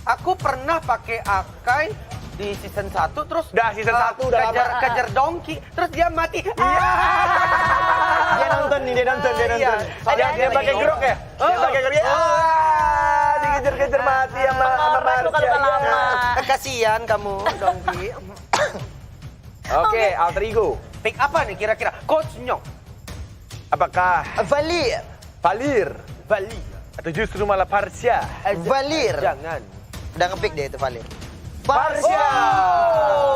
Aku pernah pakai Akai di season 1 terus Udah season 1 udah lama. kejar Donkey terus dia mati. Dia nonton nih, dia nonton. Dia pakai grok ya? Dia pakai grok. Dikejar-kejar mati sama Marsha. Kasihan kamu Donkey. Oke, alter ego. Pick apa nih kira-kira? Coach Nyong. Apakah Valir. Valir Bali. atau justru malah Marsha? Valir. Jangan. Udah ngepick deh itu Valir. Marsha.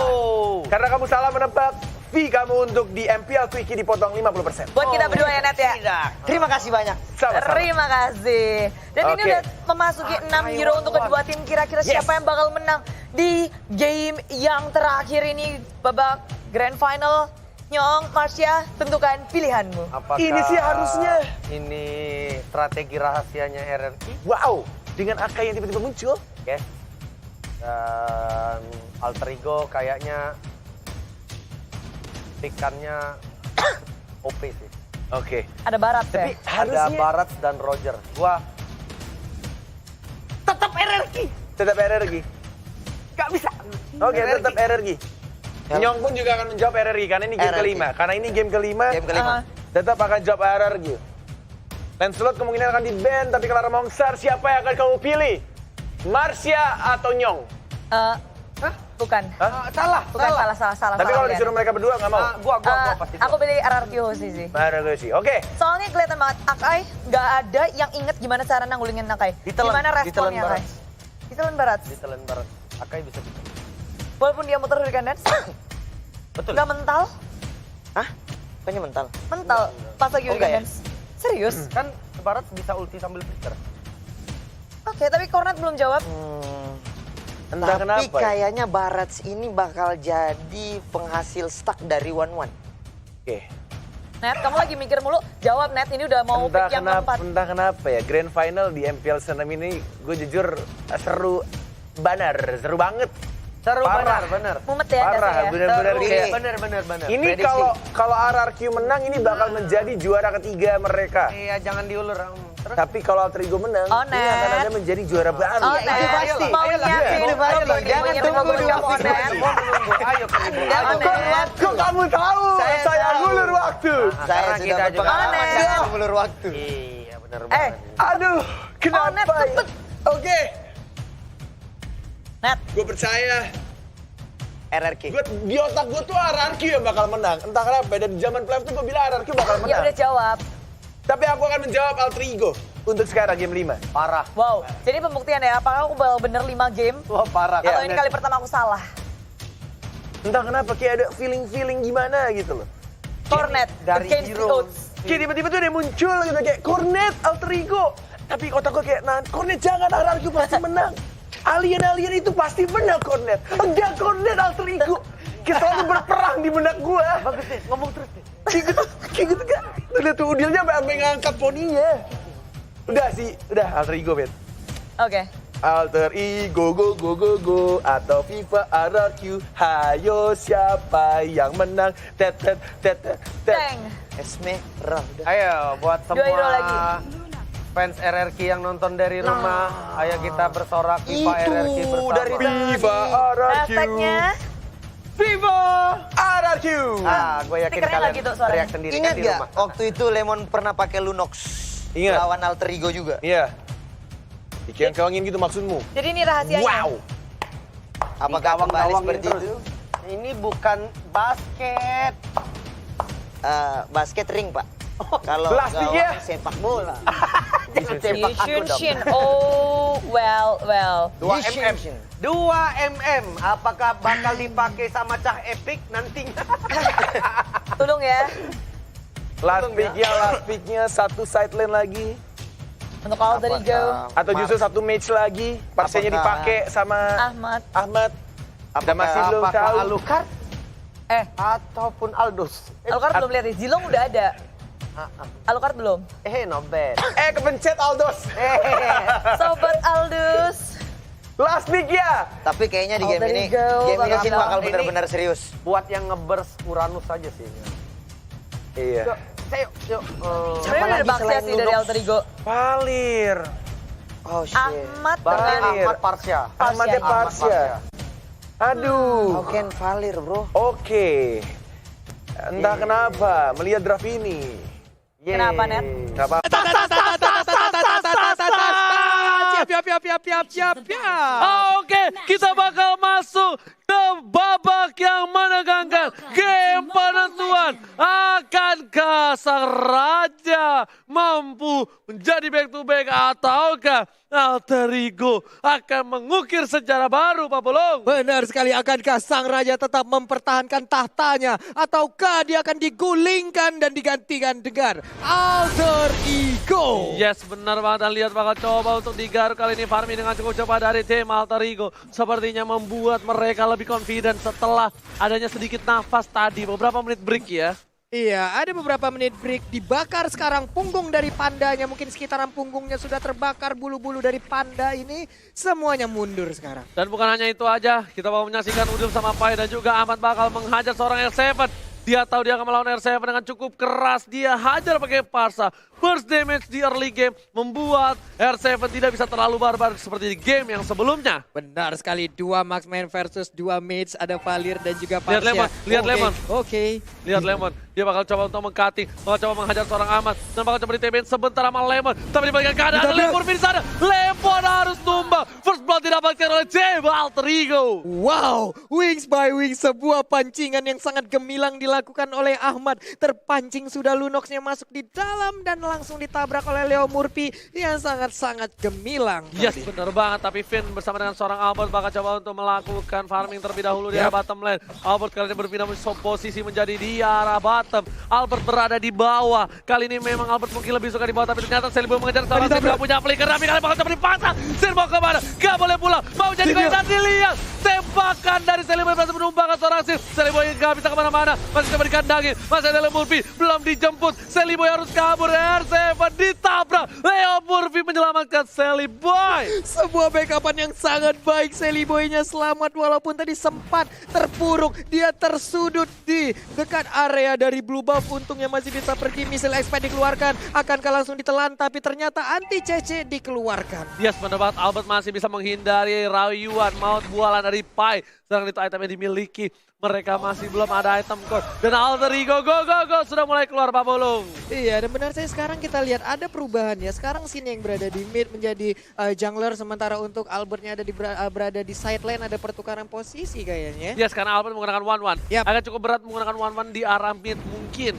Oh. Karena kamu salah menebak, fee kamu untuk di MPL Quickie dipotong 50%. Buat kita berdua ya, Net ya. Tidak. Terima kasih banyak. Sama-sama. Terima kasih. Dan ini Oke. udah memasuki 6 hero untuk kedua tim. Kira-kira siapa yang bakal menang di game yang terakhir ini, babak grand final. Nyong, Marsha, tentukan pilihanmu. Apakah Ini sih harusnya. Ini strategi rahasianya RRQ? Wow, dengan Akai yang tiba-tiba muncul. Oke. Dan alter ego kayaknya pikannya OP sih. Oke. Ada Barat ya? Ada Harusnya. Barat dan Roger. Gua tetap RRQ. Tetap RRG. Gak bisa. Oke, RRQ. tetap RRG. Nyong pun juga akan menjawab RRG karena ini game RRG. kelima. Karena ini game kelima, Game kelima. tetap akan jawab RRG. Lancelot kemungkinan akan di-ban, tapi Clara Mongsar siapa yang akan kamu pilih? Marsha atau Nyong? Bukan. Salah. Bukan, salah. Tapi kalau pilihan. disuruh mereka berdua nggak mau? Gua pasti. Aku pilih RRQ Hoshi sih. RRG sih. Oke. Soalnya kelihatan banget Akai nggak ada yang inget gimana cara nanggulingin Akai. Ditelan, Gimana ditelan responnya Barat. Akai? Ditelan Barat. Di Talent Barat. Akai bisa gitu. Walaupun dia muter dari kanan, Betul. nggak mental. Hah? Kayaknya mental. Mental pas lagi Oh, di enggak ya? kanan. Serius? Kan Barat bisa ulti sambil flicker. Oke, tapi Cornet belum jawab. Entah Tapi kenapa. ya. kayaknya Barats ini bakal jadi penghasil stuck dari One. Oke. Net, kamu lagi mikir mulu. Jawab Net, ini udah mau pick yang keempat. Entah kenapa ya, grand final di MPL Senam ini gue jujur seru seru banget. Seru Parah. benar. Mumet ya, Parah, Net, ya? bener-bener Seru. kayak Bener. ini Prediksi. kalau RRQ menang ini bakal menjadi juara ketiga mereka. Iya, jangan diulur. Terus Tapi kalau Alter Ego menang, Oh, ini akan Net. ada menjadi juara baru. Oh, Iya, Net, pasti. mau Ayolah, nyiapin. iya, ayolah, jangan tunggu di kamu, waktu. Net. Gua menunggu. Ayo ke ibu. Jangan, Ayo. Net. Kok kamu tahu? Saya Saya tahu. ngulur waktu. Saya Karena sudah kita juga- berpengalaman Aneh. dengan mengulur waktu. Iya, benar Eh, banget. Aduh, kenapa? Net, ya? cepet. Oke, Net, gue percaya. RRQ. Di otak gue tuh RRQ yang bakal menang. Entah kenapa, dan di zaman playoff tuh gue bilang RRQ bakal ya menang. udah jawab. Tapi aku akan menjawab Alter Ego untuk sekarang game 5. Parah. Wow, jadi pembuktian ya, apakah aku bakal bener 5 game? Wah, parah. Atau ini kali pertama aku salah? Entah kenapa kayak ada feeling gimana gitu loh. Cornet, dari against the hero. odds. Kayak tiba-tiba tuh dia muncul gitu kayak Cornet, Alter Ego. Tapi otak gue kayak, nah Cornet jangan, RRQ pasti menang. Alien-alien itu pasti menang Cornet. Enggak Cornet, Alter Ego. Kita selalu berperang di benak gue. Bagus deh, ngomong terus deh. Kayak gitu kan. Udah tuh udilnya sampai ngangkat poninya. Udah sih, udah Alter Ego, Ben. Oke. Alter Ego, go, atau FIFA RRQ. Hayo siapa yang menang? Tet. Teng. Esmeralda. Ayo, buat Dua hero semua lagi. fans RRQ yang nonton dari rumah, ayo kita bersorak FIFA Itu RRQ bersama. dari FIFA RRQ. Hashtagnya FIFA RRQ. Ah, gue yakin Stikernya kalian nggak gitu suaranya. teriak sendiri Ingat kan di gak rumah. waktu itu Lemon pernah pakai Lunox Ingat. lawan Alter Ego juga? Iya. Dikeong-keongin gitu maksudmu? jadi ini rahasianya. Wow. Apakah Digawang-gawangin kembali seperti terus. itu? Ini bukan basket. Basket ring, Pak. Kalau Plastik ya? gawang sepak bola. Jangan tembak aku dong. Shin. Oh, well. 2 mm. 2 mm. Apakah bakal dipakai sama Cah Epic nantinya? Tolong ya. Last picknya satu side lane lagi. Untuk Alter Ego. Atau justru satu match lagi. Parsenya Apakah- dipakai sama Ahmad. Kita masih belum Apakah tahu. Alucard Eh, ataupun Aldous? Alucard belum lihat nih. Zilong udah ada. Alucard belum. Not bad. Kepencet Aldos. Sobat Aldus. Last pick ya. Tapi kayaknya di game Alter ini, Ego game ini bakal sih bakal menang. benar-benar serius. Buat yang ngebers Uranus aja sih. Iya. Yuk, yuk. Sebenarnya udah lagi baksia selain sih dari Lunox? Alter Ego. Valir. Oh shit. Ahmad Valir, dengan Ahmad Parsya. Ahmad Parsya. Parsya. Aduh. How can Valir, bro? Oke. Entah kenapa melihat draft ini. Kenapa, Net? Nggak apa-apa. Siap. Oke, kita bakal masuk ke babak yang menegangkan. Game penentuan. Akankah sang raja mampu menjadi back to back ataukah Alter Ego akan mengukir sejarah baru, Pak Bolong? Benar sekali, akankah sang raja tetap mempertahankan tahtanya ataukah dia akan digulingkan dan digantikan dengan Alter Ego? Yes, benar banget. Dan lihat bakal coba untuk digaruk kali ini. Farming dengan cukup cepat dari tim Alter Ego. Sepertinya membuat mereka lebih confident setelah adanya sedikit nafas tadi. Beberapa menit break ya. Iya, ada beberapa menit break. Dibakar sekarang punggung dari pandanya. Mungkin sekitaran punggungnya sudah terbakar. Bulu-bulu dari panda ini semuanya mundur sekarang. Dan bukan hanya itu aja. Kita mau menyaksikan Udil sama Pai dan juga Ahmad bakal menghajar seorang R7. Dia tahu dia akan melawan R7 dengan cukup keras. Dia hajar pakai Parsa. Burst damage di early game membuat R7 tidak bisa terlalu barbar seperti di game yang sebelumnya. Benar sekali, 2 marksman versus 2 mates. Ada Valir dan juga Lihat Parsya. Lemon, lihat Oke, Lemon. Oke. Lihat Lemon, dia bakal coba untuk meng-cutting, bakal coba menghajar seorang Ahmad, dan bakal coba di-TBN sebentar sama Lemon. Tapi dibalikan keadaan, ada Lemon di sana. Lemon harus tumbang. First blood didapatkan oleh Jeba Alter Ego. Wow, wings by wings, sebuah pancingan yang sangat gemilang dilakukan oleh Ahmad. Terpancing sudah Lunoxnya masuk di dalam dan langsung ditabrak oleh Leo Murphy yang sangat-sangat gemilang. Yes, tadi. benar banget. Tapi Finn bersama dengan seorang Albert bakal coba untuk melakukan farming terlebih dahulu di arah bottom lane. Albert kali ini berpindah posisi menjadi di arah bottom. Albert berada di bawah. Kali ini memang Albert mungkin lebih suka di bawah, tapi ternyata Selibo mengejar seorang Sin gak punya flicker. Tapi kali bakal coba dipasang. Sin mau kemana? Gak boleh pulang. Mau jadi gol dan dilihat. Tembakan dari Selibo berhasil menumbangkan seorang Sin. Selibo yang gak bisa kemana-mana. Masih coba dikandangin. Masih ada Leo Murphy. Belum dijemput. Selibo harus kabur. R7 ditabrak. Leo Murphy menyelamatkan Seliboy. Sebuah backupan yang sangat baik. Seliboynya selamat walaupun tadi sempat terpuruk. Dia tersudut di dekat area dari blue buff. Untungnya masih bisa pergi. Misil expand dikeluarkan. Akankah langsung ditelan, tapi ternyata anti CC dikeluarkan. Yes, mendapat Albert masih bisa menghindari rayuan maut bualan dari Pai. Sedangkan itu item yang dimiliki. Mereka masih belum ada item core. Dan Alter Ego go sudah mulai keluar, Pak Bolong. Iya, dan benar saya sekarang kita lihat ada perubahan ya. Sekarang Sin yang berada di mid menjadi jungler, sementara untuk Albertnya ada berada di side lane, ada pertukaran posisi kayaknya. Yes, karena Albert menggunakan 1-1. Yap. Agak cukup berat menggunakan 1-1 di arah mid mungkin.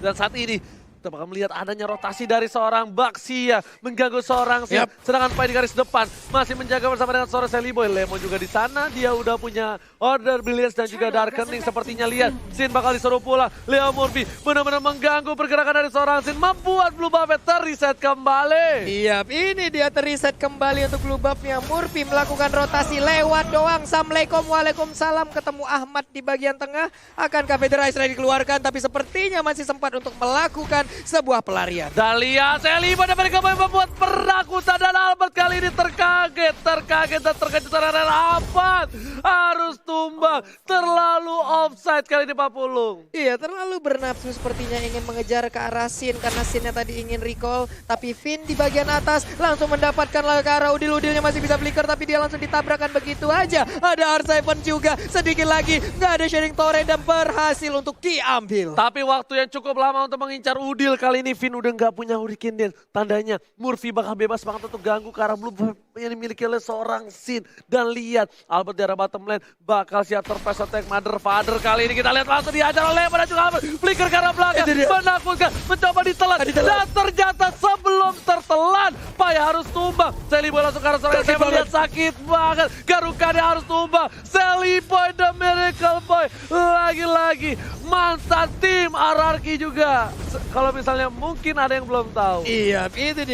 Dan saat ini kita bakal melihat adanya rotasi dari seorang Baxia mengganggu seorang Sin. Sedangkan Pai di garis depan masih menjaga bersama dengan seorang Seliboy. Lemon juga di sana, dia udah punya Order Brilliance dan juga Darkening. Sepertinya lihat Sin bakal disuruh pulang. Leo Murphy benar-benar mengganggu pergerakan dari seorang Sin, membuat blue buff terreset kembali. Iya, ini dia terreset kembali untuk blue buff-nya. Murphy melakukan rotasi lewat doang. Assalamualaikum, waalaikumsalam. Ketemu Ahmad di bagian tengah. Akankah Federation dikeluarkan, tapi sepertinya masih sempat untuk melakukan sebuah pelarian. Dan lihat Seliboy dan mereka membuat perakutan, dan Albert kali ini terkaget dan terkejut karena Albert harus tumbang. Terlalu offside kali ini, Pak Pulung. Iya, terlalu bernafsu sepertinya ingin mengejar ke arah Sin karena Sinnya tadi ingin recall. Tapi Finn di bagian atas langsung mendapatkan ke arah Udil. Udilnya masih bisa flicker tapi dia langsung ditabrakan begitu aja. Ada R7 juga, sedikit lagi nggak ada sharing torrent dan berhasil untuk diambil. Tapi waktu yang cukup lama untuk mengincar Udil. Kali ini Finn udah nggak punya Hurricane Dance. Tandanya Murphy bakal bebas banget untuk ganggu ke arah blue buff yang dimiliki oleh seorang Sin. Dan lihat Albert di arah bottom lane bakal siap surprise attack Mother Father. Kali ini kita lihat langsung dihajar oleh Lemon dan juga Albert. Flicker ke arah belakang, menakutkan, mencoba ditelan. Dan ternyata sebelum tertelan, Pai harus tumbang. Seliboy langsung ke arah seorang yang lihat sakit banget. Garukanya harus tumbang. Seliboy the Miracle Boy. Lagi-lagi mantan tim RRQ juga. Kalau misalnya mungkin ada yang belum tahu. Iya, itu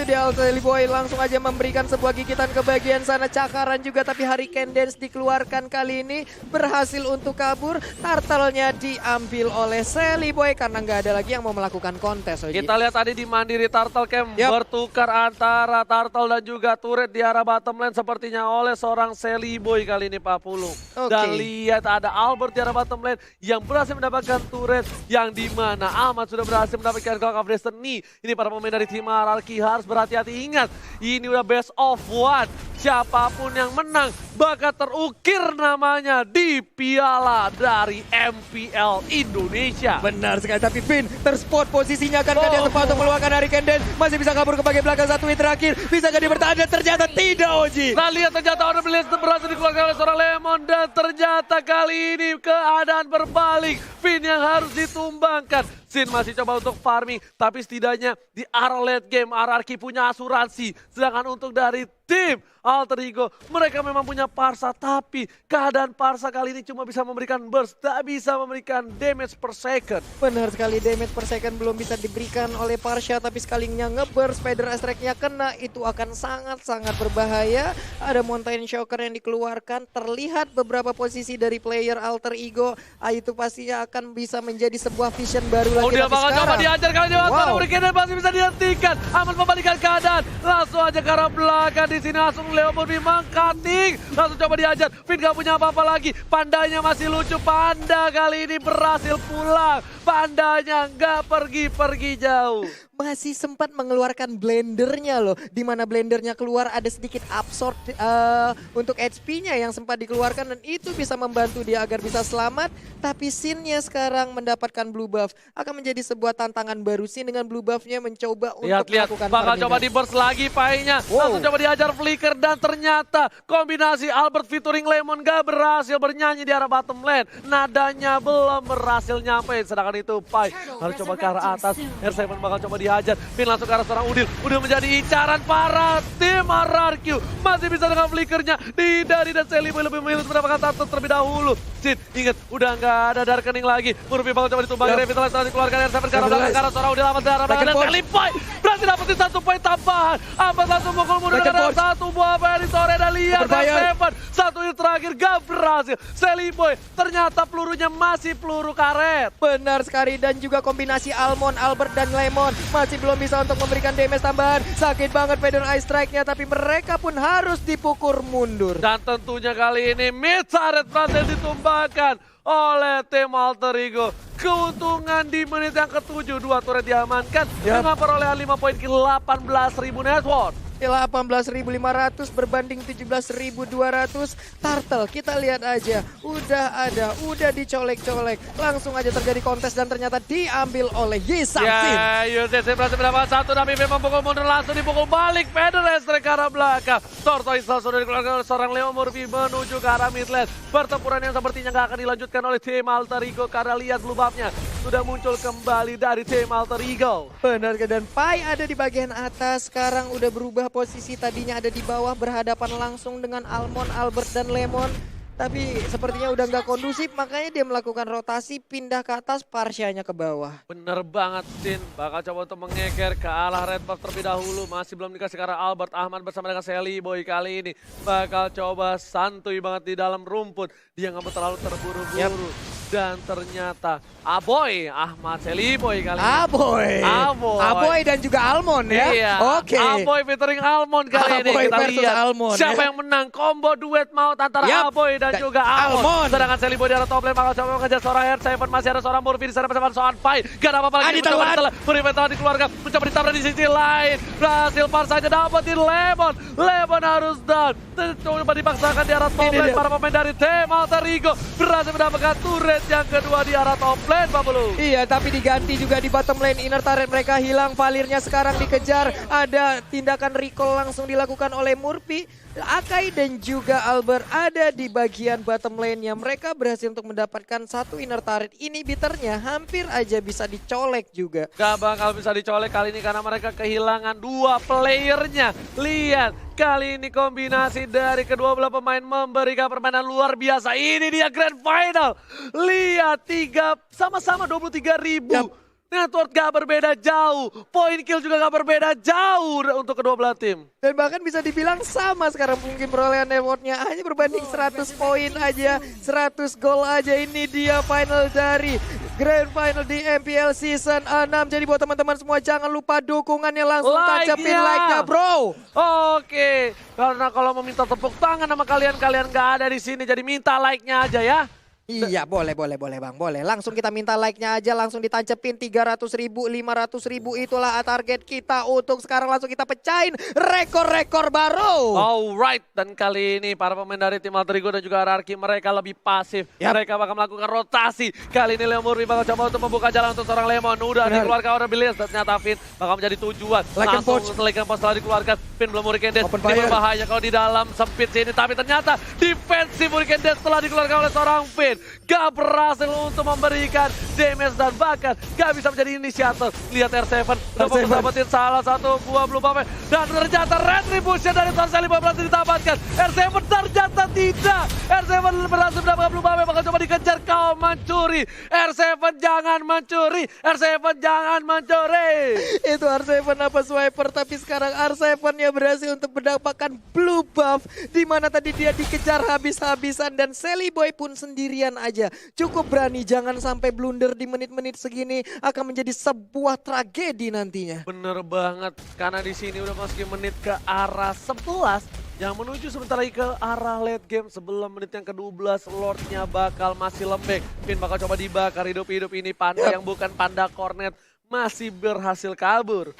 dia Seliboy langsung aja memberikan sebuah gigitan ke bagian sana. Cakaran juga, tapi Hurricane Dance dikeluarkan dan kali ini berhasil untuk kabur. Turtle-nya diambil oleh Sally Boy karena nggak ada lagi yang mau melakukan kontes. Oji. Kita lihat tadi di Mandiri Turtle Camp Yap. bertukar antara Turtle dan juga turret di arah bottom lane sepertinya oleh seorang Sally Boy kali ini Pak Pulung. Oke. Dan lihat ada Albert di arah bottom lane yang berhasil mendapatkan turret yang dimana Ahmad sudah berhasil mendapatkan Clock of Destiny. Ini para pemain dari tim Ararki harus berhati-hati, ingat ini udah best of one. Siapapun yang menang bakal terukir namanya di piala dari MPL Indonesia. Benar sekali, tapi Finn terspot posisinya kan dia tepat untuk meluangkan Hurricane Dance. Masih bisa kabur ke bagian belakang, satu hit terakhir. Bisa gak dia bertahan? Dan ternyata tidak, Oji. Nah lihat ternyata Order Blitz berhasil dikeluarkan oleh seorang Lemon dan ternyata kali ini keadaan berbalik. Finn yang harus ditumbangkan. Sin masih coba untuk farming, tapi setidaknya di arah late game RRQ punya asuransi. Sedangkan untuk dari tim Alter Ego, mereka memang punya Parsa, tapi keadaan Parsa kali ini cuma bisa memberikan burst, tak bisa memberikan damage per second. Benar sekali, damage per second belum bisa diberikan oleh Parsha, tapi sekalinya nge-burst, Spider Strike-nya kena, itu akan sangat-sangat berbahaya. Ada Mountain Shocker yang dikeluarkan, terlihat beberapa posisi dari player Alter Ego, itu pastinya akan bisa menjadi sebuah vision baru lagi. Oh dia tapi bakal coba sekarang- diajar kali ini, Wow. Hurricane Dance masih bisa dihentikan. Aman membalikan keadaan, langsung aja ke arah belakang di sini langsung Leo Murphy mengcutting, langsung coba diajar. Finn gak punya apa-apa lagi, Pandanya masih lucu, Panda kali ini berhasil pulang. Pandanya gak pergi-pergi jauh. Masih sempat mengeluarkan blendernya loh, di mana blendernya keluar ada sedikit absorb untuk HP-nya yang sempat dikeluarkan dan itu bisa membantu dia agar bisa selamat. Tapi Sin-nya sekarang mendapatkan blue buff, akan menjadi sebuah tantangan baru. Sin dengan blue buff-nya mencoba untuk Lihat-lihat, melakukan bakal farming. coba di burst lagi painya. Langsung coba diajar flicker dan ternyata kombinasi Albert featuring Lemon gak berhasil bernyanyi di arah bottom lane. Nadanya belum berhasil nyampe, sedangkan itu Pai harus coba ke arah atas. R7 bakal coba dihajar. Pin langsung ke arah seorang Udil. Udil menjadi incaran para tim RRQ. Masih bisa dengan flickernya. Dari dan Sally Boy lebih memilih mendapatkan turtle terlebih dahulu. Sin, ingat udah nggak ada darkening lagi. Murphy bakal coba ditumbang. Revitalize setelah dikeluarkan R7 ke arah belakang. Ke arah seorang Udil amat darah belakang. Dan Sally Boy berhasil dapetin 1 poin tambahan. Amat langsung mukul mundur dengan satu buah apa yang disore. Dan lihat R7. Satu hit terakhir gak berhasil. Sally Boy ternyata pelurunya masih peluru karet. Benar sekali, dan juga kombinasi Almond, Albert, dan Lemon masih belum bisa untuk memberikan damage tambahan. Sakit banget Feather Eye Strike-nya, tapi mereka pun harus dipukul mundur. Dan tentunya kali ini mid turret berhasil ditumbangkan oleh tim Alter Ego. Keuntungan di menit yang ke-7, 2 turret diamankan dengan perolehan 5 poin ke 18.000 net worth. 18.500 berbanding 17.200. Turtle kita lihat aja, udah dicolek-colek. Langsung aja terjadi kontes dan ternyata diambil oleh Yisang Sin. Ya, UCC berhasil mendapatkan 1 tapi memukul mundur langsung dipukul balik. Federer ke arah belakang. Tortoise sudah dikeluarkan oleh seorang Leo Murphy menuju ke arah mid lane. Pertempuran yang sepertinya nggak akan dilanjutkan oleh tim Alter Ego karena lihat blue buff-nya sudah muncul kembali dari tim Alter Ego. Benar, dan Pai ada di bagian atas, sekarang udah berubah posisi, tadinya ada di bawah berhadapan langsung dengan Almond, Albert, dan Lemon. Tapi sepertinya udah nggak kondusif, makanya dia melakukan rotasi, pindah ke atas, Parsyanya ke bawah. Bener banget Sin, bakal coba untuk mengeker ke arah red buff terlebih dahulu. Masih belum dikasih ke arah Albert. Ahmad bersama dengan Sally Boy kali ini bakal coba santuy banget di dalam rumput. Dia nggak mau terlalu terburu-buru. Dan ternyata Aboy, Ahmad Sally Boy kali ini. Aboy dan juga Almond ya. Iya, Oke. Aboy featuring Almond kali ini. Aboy Kita versus lihat Almond, siapa ya. yang menang. Combo duet maut antara Aboy dan juga Almond. Almond. Sedangkan Sally Boy di arah top lane bakal coba mengejar seorang R7. Masih ada seorang Murphy di sana bersama seorang Pai. Gak ada apa-apa lagi. Mencoba ditelan. Murphy telah dikeluarkan. Mencoba ditabrak di sisi lain. Berhasil Parsa aja dapetin Lemon. Lemon harus down. Coba dipaksakan di arah top lane. Para pemain dari tim Alter Ego berhasil mendapatkan turret yang kedua di arah top lane, Pak Belu. Iya, tapi diganti juga di bottom lane. Inner turret mereka hilang, Valirnya sekarang dikejar. Ada tindakan recall langsung dilakukan oleh Murphy. Akai dan juga Albert ada di bagian bottom lane-nya. Mereka berhasil untuk mendapatkan 1 inner turret. Inhibitornya hampir aja bisa dicolek juga. Gak bakal bisa dicolek kali ini karena mereka kehilangan 2 playernya. Lihat, kali ini kombinasi dari kedua belah pemain memberikan permainan luar biasa. Ini dia Grand Final. Lihat, sama-sama 23.000. Network gak berbeda jauh. Point kill juga gak berbeda jauh untuk kedua belah tim. Dan bahkan bisa dibilang sama sekarang mungkin perolehan networknya hanya berbanding 100 poin aja, 100 gol aja. Ini dia final dari Grand Final di MPL Season 6. Jadi buat teman-teman semua jangan lupa dukungannya, langsung tancapin like-nya bro. Oke, karena kalau meminta tepuk tangan sama kalian gak ada di sini. Jadi minta like-nya aja ya. Iya boleh bang, boleh. Langsung kita minta like-nya aja, langsung ditancepin 300.000, 500.000, itulah target kita untuk sekarang. Langsung kita pecahin rekor-rekor baru. Alright, dan kali ini para pemain dari tim Alter Ego dan juga RRQ mereka lebih pasif. Mereka bakal melakukan rotasi. Kali ini Leo Murphy bakal coba untuk membuka jalan untuk seorang Lemon. Udah dikeluarkan oleh Billions, dan ternyata Finn bakal menjadi tujuan. Langsung Like and Poach setelah dikeluarkan. Finn belum Hurricane Dash. Ini berbahaya kalau di dalam sempit sini, tapi ternyata defensif Hurricane Dash setelah dikeluarkan oleh seorang Finn. Gak berhasil untuk memberikan damage dan bahkan gak bisa menjadi inisiator. Lihat R7 udah fokus dapetin salah satu buah blue buff dan ternyata retribution dari Sorcelli Boy berhasil ditamatkan. R7 ternyata tidak. R7 berhasil mendapatkan blue buff, bakal coba dikejar. Kau mencuri. R7 jangan mencuri. R7 jangan mencuri. Itu R7 apa swiper, tapi sekarang R7-nya berhasil untuk mendapatkan blue buff, di mana tadi dia dikejar habis-habisan dan Shelly Boy pun sendirian aja. Cukup berani, jangan sampai blunder di menit-menit segini, akan menjadi sebuah tragedi nantinya. Bener banget, karena di sini udah masukin menit ke arah 11 yang menuju sebentar lagi ke arah late game. Sebelum menit yang ke-12, Lordnya bakal masih lembek. Finn bakal coba dibakar hidup-hidup. Ini Panda yang bukan Panda Cornet masih berhasil kabur.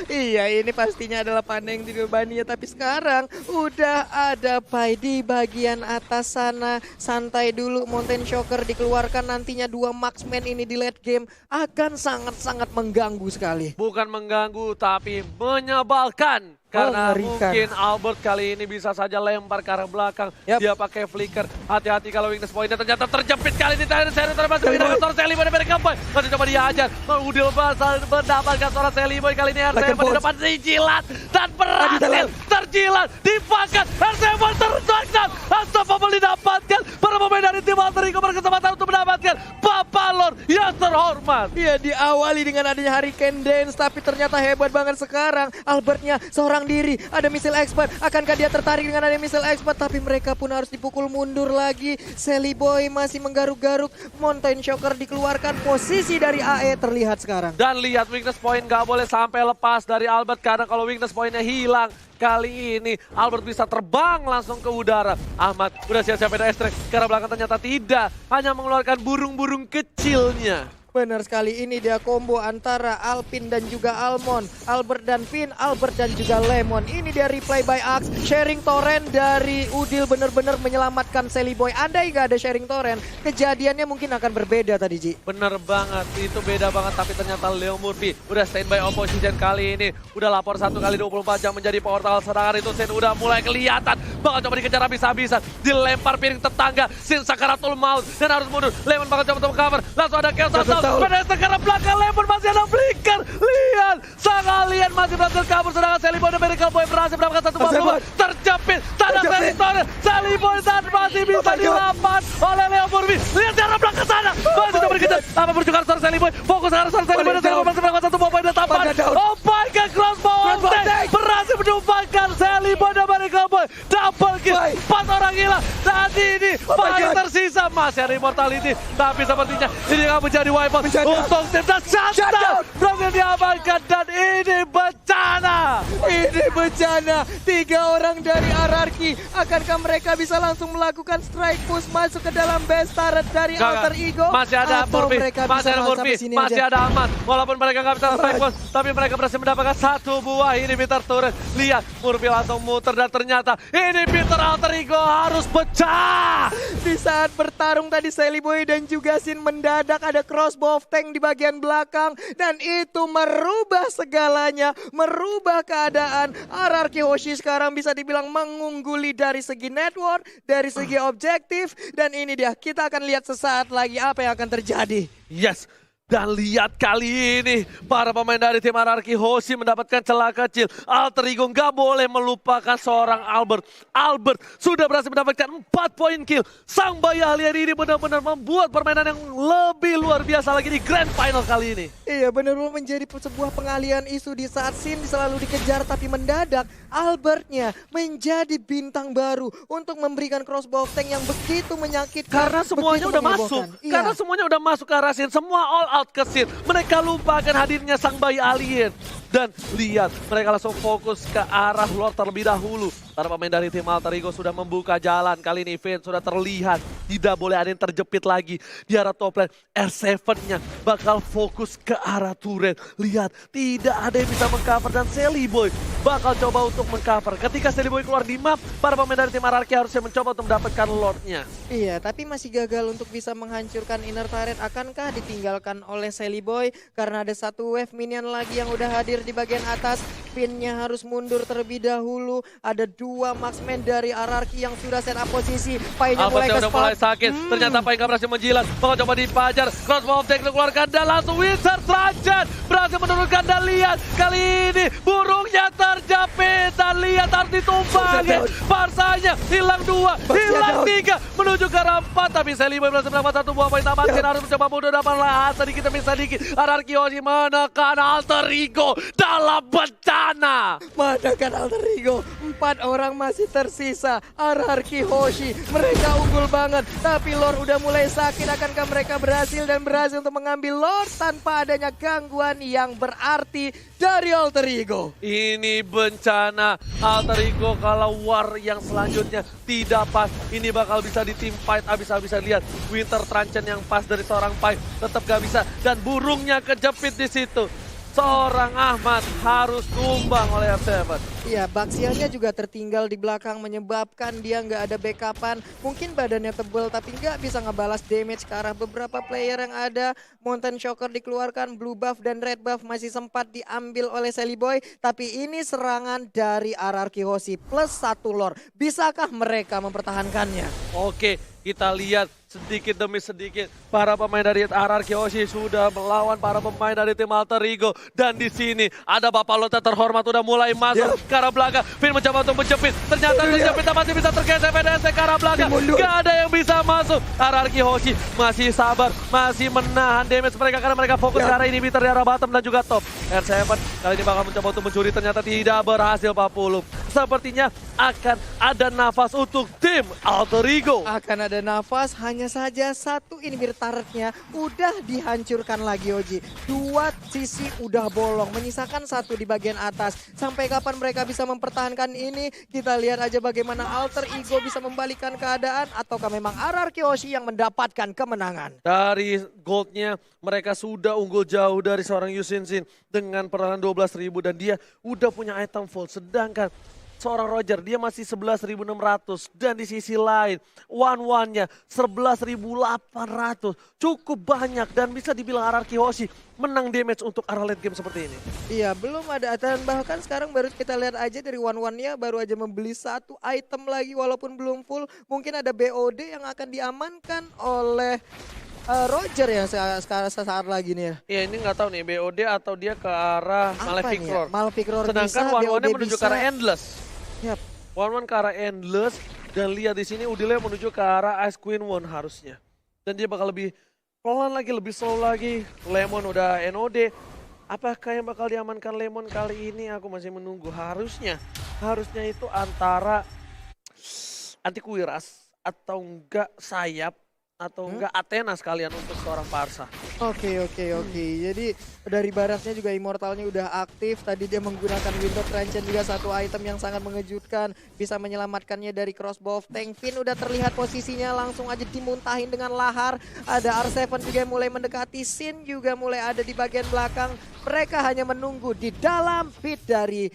Iya, ini pastinya adalah Panda yang dibebaninya, tapi sekarang udah ada Pai di bagian atas sana. Santai dulu, Mountain Shocker dikeluarkan, nantinya 2 marksman ini di late game akan sangat-sangat mengganggu sekali. Bukan mengganggu, tapi menyebalkan. Karena mungkin Albert kali ini bisa saja lempar ke arah belakang. Dia pakai flicker. Hati-hati kalau weakness point-nya ternyata terjepit kali ini. Seri termasuk dengan Sorcelli Boy dari Kamboy. Masih coba dihajar. Udil Basal mendapatkan seorang Sorcelli Boy kali ini. R7 di depan dijilat. Dan berhasil terjilat. Dipangkat. R7 terjangkau. Unstoppable didapatkan. Para pemain dari tim Alter Ego berkesempatan untuk mendapatkan Papalor yang terhormat. Iya, diawali dengan adanya Hurricane Dance, tapi ternyata hebat banget sekarang. Albertnya seorang diri, ada missile expert. Akankah dia tertarik dengan adanya missile expert? Tapi mereka pun harus dipukul mundur lagi. Shelly Boy masih menggaruk-garuk. Mountain Shocker dikeluarkan, posisi dari AE terlihat sekarang. Dan lihat weakness point gak boleh sampai lepas dari Albert, karena kalau weakness pointnya hilang, kali ini Albert bisa terbang langsung ke udara. Ahmad udah siap-siap ada extract, ke arah belakang ternyata tidak. Hanya mengeluarkan burung-burung kecilnya. Benar sekali, ini dia combo antara Alpin dan juga Almond. Albert dan Finn, Albert dan juga Lemon. Ini dia replay by Axe. Sharing torrent dari Udil benar-benar menyelamatkan Shelly Boy. Andai gak ada sharing torrent, kejadiannya mungkin akan berbeda tadi, Ji. Bener banget, itu beda banget. Tapi ternyata Leo Murphy udah standby opposition kali ini. Udah lapor 1 kali 24 jam menjadi portal. Sedangkan itu Sin udah mulai kelihatan. Bakal coba dikejar habis-habisan. Dilempar piring tetangga. Sin sakaratul maut dan harus mundur. Lemon bakal coba untuk cover. Langsung ada Chaos Assault. Pada sekarang belakang Lemon masih ada flicker. Lihat, sang alien masih berhasil kabur. Sedangkan Shelly Boy dan Miracle Boy berhasil mendapatkan 1 buah. Terjepit, tanda teritori. Shelly Boy dan masih bisa dilapan oleh Leo Murphy. Lihat cara belakang sana. Masih coba dikejar. Apa berjuang seorang Shelly Boy. Fokus sekarang seorang Shelly Boy dan Shelly Boy masih mendapatkan 1 buah dan tampar. Oh my god, crossbow attack. Berhasil menumpangkan Shelly Boy dan Miracle Boy. Double kill, 4 orang hilang. Dan ini masih tersisa. Masih ada immortality. Tapi sepertinya ini akan menjadi wipe untuk tim dan shutdown. Berhasil diamankan dan ini bencana. Ini bencana. 3 orang dari RRQ. Akankah mereka bisa langsung melakukan strike push masuk ke dalam base turret dari Alter Ego? Masih ada Murphy, masih ada Murphy, masih ada Ahmad. Walaupun mereka nggak bisa strike push, tapi mereka berhasil mendapatkan 1 buah inhibitor turret. Lihat, Murphy langsung muter dan ternyata inhibitor Alter Ego harus pecah. Di saat bertarung tadi Shelly Boy dan juga Sin mendadak ada crossbow of tank di bagian belakang dan itu merubah segalanya, merubah keadaan. RRQ Hoshi sekarang bisa dibilang mengungguli dari segi network, dari segi objektif, dan ini dia, kita akan lihat sesaat lagi apa yang akan terjadi. Yes. Dan lihat kali ini, para pemain dari tim RRQ Hoshi mendapatkan celah kecil. Alter Ego nggak boleh melupakan seorang Albert. Albert sudah berhasil mendapatkan 4 poin kill. Sang bayi alien ini benar-benar membuat permainan yang lebih luar biasa lagi di Grand Final kali ini. Iya, benar-benar menjadi sebuah pengalian isu di saat Sin selalu dikejar, tapi mendadak Albertnya menjadi bintang baru untuk memberikan crossbow tank yang begitu menyakitkan. Karena semuanya begitu udah menyebohkan. masuk. Iya. Karena semuanya udah masuk ke arah Sin. Semua all out ke Sin. Mereka lupakan hadirnya sang bayi alien. Dan lihat, mereka langsung fokus ke arah Lord terlebih dahulu. Para pemain dari tim Alter Ego sudah membuka jalan. Kali ini Vayne sudah terlihat. Tidak boleh ada yang terjepit lagi. Di arah top lane, R7-nya bakal fokus ke arah turret. Lihat, tidak ada yang bisa mengcover. Dan Sally Boy bakal coba untuk mengcover. Ketika Sally Boy keluar di map, para pemain dari tim RRQ harusnya mencoba untuk mendapatkan Lordnya. Iya, tapi masih gagal untuk bisa menghancurkan inner turret. Akankah ditinggalkan oleh Sally Boy? Karena ada satu wave minion lagi yang udah hadir di bagian atas. Pinnya harus mundur terlebih dahulu. Ada 2 marksman dari RRQ yang sudah set up posisi. Painya mulai Albertnya ke udah mulai spot. sakit. Ternyata Pai nggak berhasil menjilat. Bakal coba dipajar. Crossbow tank dikeluarkan dan langsung Wizard Rajan berhasil menurunkan dan lihat. Kali ini burungnya terjepit dan lihat harus ditumbangin. Parsanya hilang 2, hilang 3. Menuju ke arah 4. Tapi Sally Boy berhasil mendapat 1 buah poin tambahan. Sin harus mencoba mundur dapat lahan sedikit demi sedikit. RRQ Hoshi menekan Alter Ego dalam bencana. Manakan Alter Ego, 4 orang masih tersisa. RRQ Hoshi, mereka unggul banget. Tapi Lord udah mulai sakit. Akankah mereka berhasil untuk mengambil Lord tanpa adanya gangguan yang berarti dari Alter Ego? Ini bencana. Alter Ego kalau war yang selanjutnya tidak pas. Ini bakal bisa di team fight habis-habisan. Lihat Winter Truncheon yang pas dari seorang Pai tetap gak bisa. Dan burungnya kejepit di situ. Seorang Ahmad harus tumbang oleh R7. Iya, Baxiannya juga tertinggal di belakang menyebabkan dia nggak ada backupan. Mungkin badannya tebal tapi nggak bisa ngebalas damage ke arah beberapa player yang ada. Mountain Shocker dikeluarkan, blue buff dan red buff masih sempat diambil oleh Sally Boy. Tapi ini serangan dari RRQ Hoshi plus 1 lore. Bisakah mereka mempertahankannya? Oke, kita lihat sedikit demi sedikit para pemain dari RRQ Hoshi sudah melawan para pemain dari tim Alter Ego. Dan di sini ada Bapak Lota terhormat udah mulai masuk ke arah belakang. Vayne mencoba untuk menjepit. Ternyata terjepit dan masih bisa tergeser PDSC ke arah belakang. Gak ada yang bisa masuk. RRQ Hoshi masih sabar, masih menahan damage mereka karena mereka fokus ke arah inhibitor di arah bottom dan juga top. R7 kali ini bakal mencoba untuk mencuri, ternyata tidak berhasil Pak Pulung. Sepertinya akan ada nafas untuk tim Alter Ego. Akan ada nafas, hanya saja satu inhibitor turretnya udah dihancurkan lagi Oji. 2 sisi udah bolong, menyisakan 1 di bagian atas. Sampai kapan mereka bisa mempertahankan ini? Kita lihat aja bagaimana Alter Ego bisa membalikan keadaan, ataukah memang RRQ Hoshi yang mendapatkan kemenangan. Dari goldnya mereka sudah unggul jauh dari seorang Yusin Sin dengan perolehan 12.000 dan dia udah punya item full. Sedangkan seorang Roger dia masih 11.600 dan di sisi lain one-one-nya 11.800. Cukup banyak dan bisa dibilang RRQ Hoshi menang damage untuk arah late game seperti ini. Iya, belum ada, dan bahkan sekarang baru kita lihat aja dari one-one-nya baru aja membeli 1 item lagi walaupun belum full. Mungkin ada BOD yang akan diamankan oleh Roger yang sesaat lagi nih ya. Iya, ini nggak tahu nih BOD atau dia ke arah Malefic Apa nih ya? Roar. Malefic Roar Sedangkan bisa, one-one-nya BOD menuju ke bisa. arah Endless. Yap. One-one ke arah Endless dan lihat di sini Udile menuju ke arah Ice Queen One harusnya. Dan dia bakal lebih pelan lagi, lebih slow lagi. Lemon udah NOD. Apakah yang bakal diamankan Lemon kali ini? Aku masih menunggu. Harusnya itu antara Antiquiras atau enggak Sayap atau enggak Athena sekalian untuk seorang Parsa. Oke. Jadi dari Barasnya juga Immortalnya udah aktif. Tadi dia menggunakan Winter Truncheon juga, 1 item yang sangat mengejutkan. Bisa menyelamatkannya dari crossbow tank. Vayne udah terlihat posisinya, langsung aja dimuntahin dengan lahar. Ada R7 juga yang mulai mendekati. Sin juga mulai ada di bagian belakang. Mereka hanya menunggu di dalam pit dari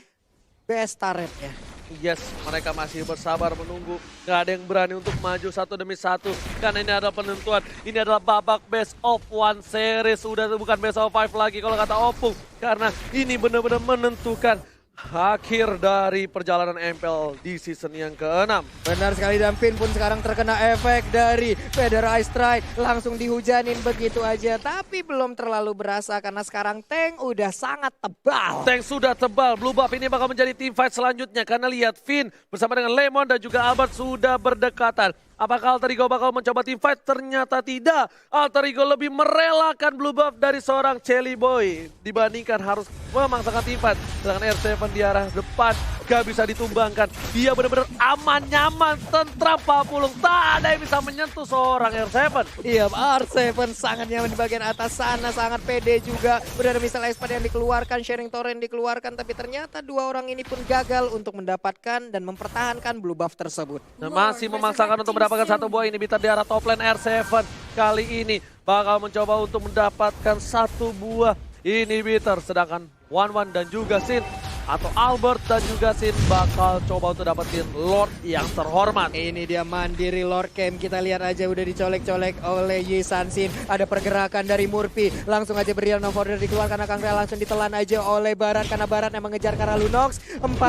best turretnya. Yes, mereka masih bersabar menunggu. Gak ada yang berani untuk maju 1 demi 1. Karena ini adalah penentuan. Ini adalah babak best of 1 series. Udah bukan best of 5 lagi kalau kata Opung. Karena ini benar-benar menentukan akhir dari perjalanan MPL di season yang ke-6. Benar sekali, dan Finn pun sekarang terkena efek dari Feather Ice Strike. Langsung dihujanin begitu aja, tapi belum terlalu berasa karena sekarang tank udah sangat tebal. Tank sudah tebal, Blue Buff ini bakal menjadi team fight selanjutnya karena lihat Finn bersama dengan Lemon dan juga Albert sudah berdekatan. Apakah Alter Ego bakal mencoba team fight? Ternyata tidak. Alter Ego lebih merelakan Blue Buff dari seorang Chelly Boy dibandingkan harus memaksakan team fight. Sedangkan R7 di arah depan gak bisa ditumbangkan. Dia benar-benar aman, nyaman, tentram, papulung. Tak ada yang bisa menyentuh seorang R7. Iya, R7 sangat nyaman di bagian atas sana, sangat pede juga. Udah ada missile Espada yang dikeluarkan, sharing torrent dikeluarkan, tapi ternyata dua orang ini pun gagal untuk mendapatkan dan mempertahankan Blue Buff tersebut. Dan masih memaksakan untuk mendapatkan satu buah inhibitor di arah top lane. R7 kali ini bakal mencoba untuk mendapatkan satu buah inhibitor. Sedangkan Wan dan juga Sin atau Albert dan juga Sin bakal coba untuk dapetin Lord yang terhormat. Ini dia mandiri Lord Camp, kita lihat aja udah dicolek-colek oleh Yi San-Sin. Ada pergerakan dari Murphy, langsung aja Brilliant of Order dikeluarkan, Kang Rea langsung ditelan aja oleh Barat karena Barat yang mengejar ke arah Lunox.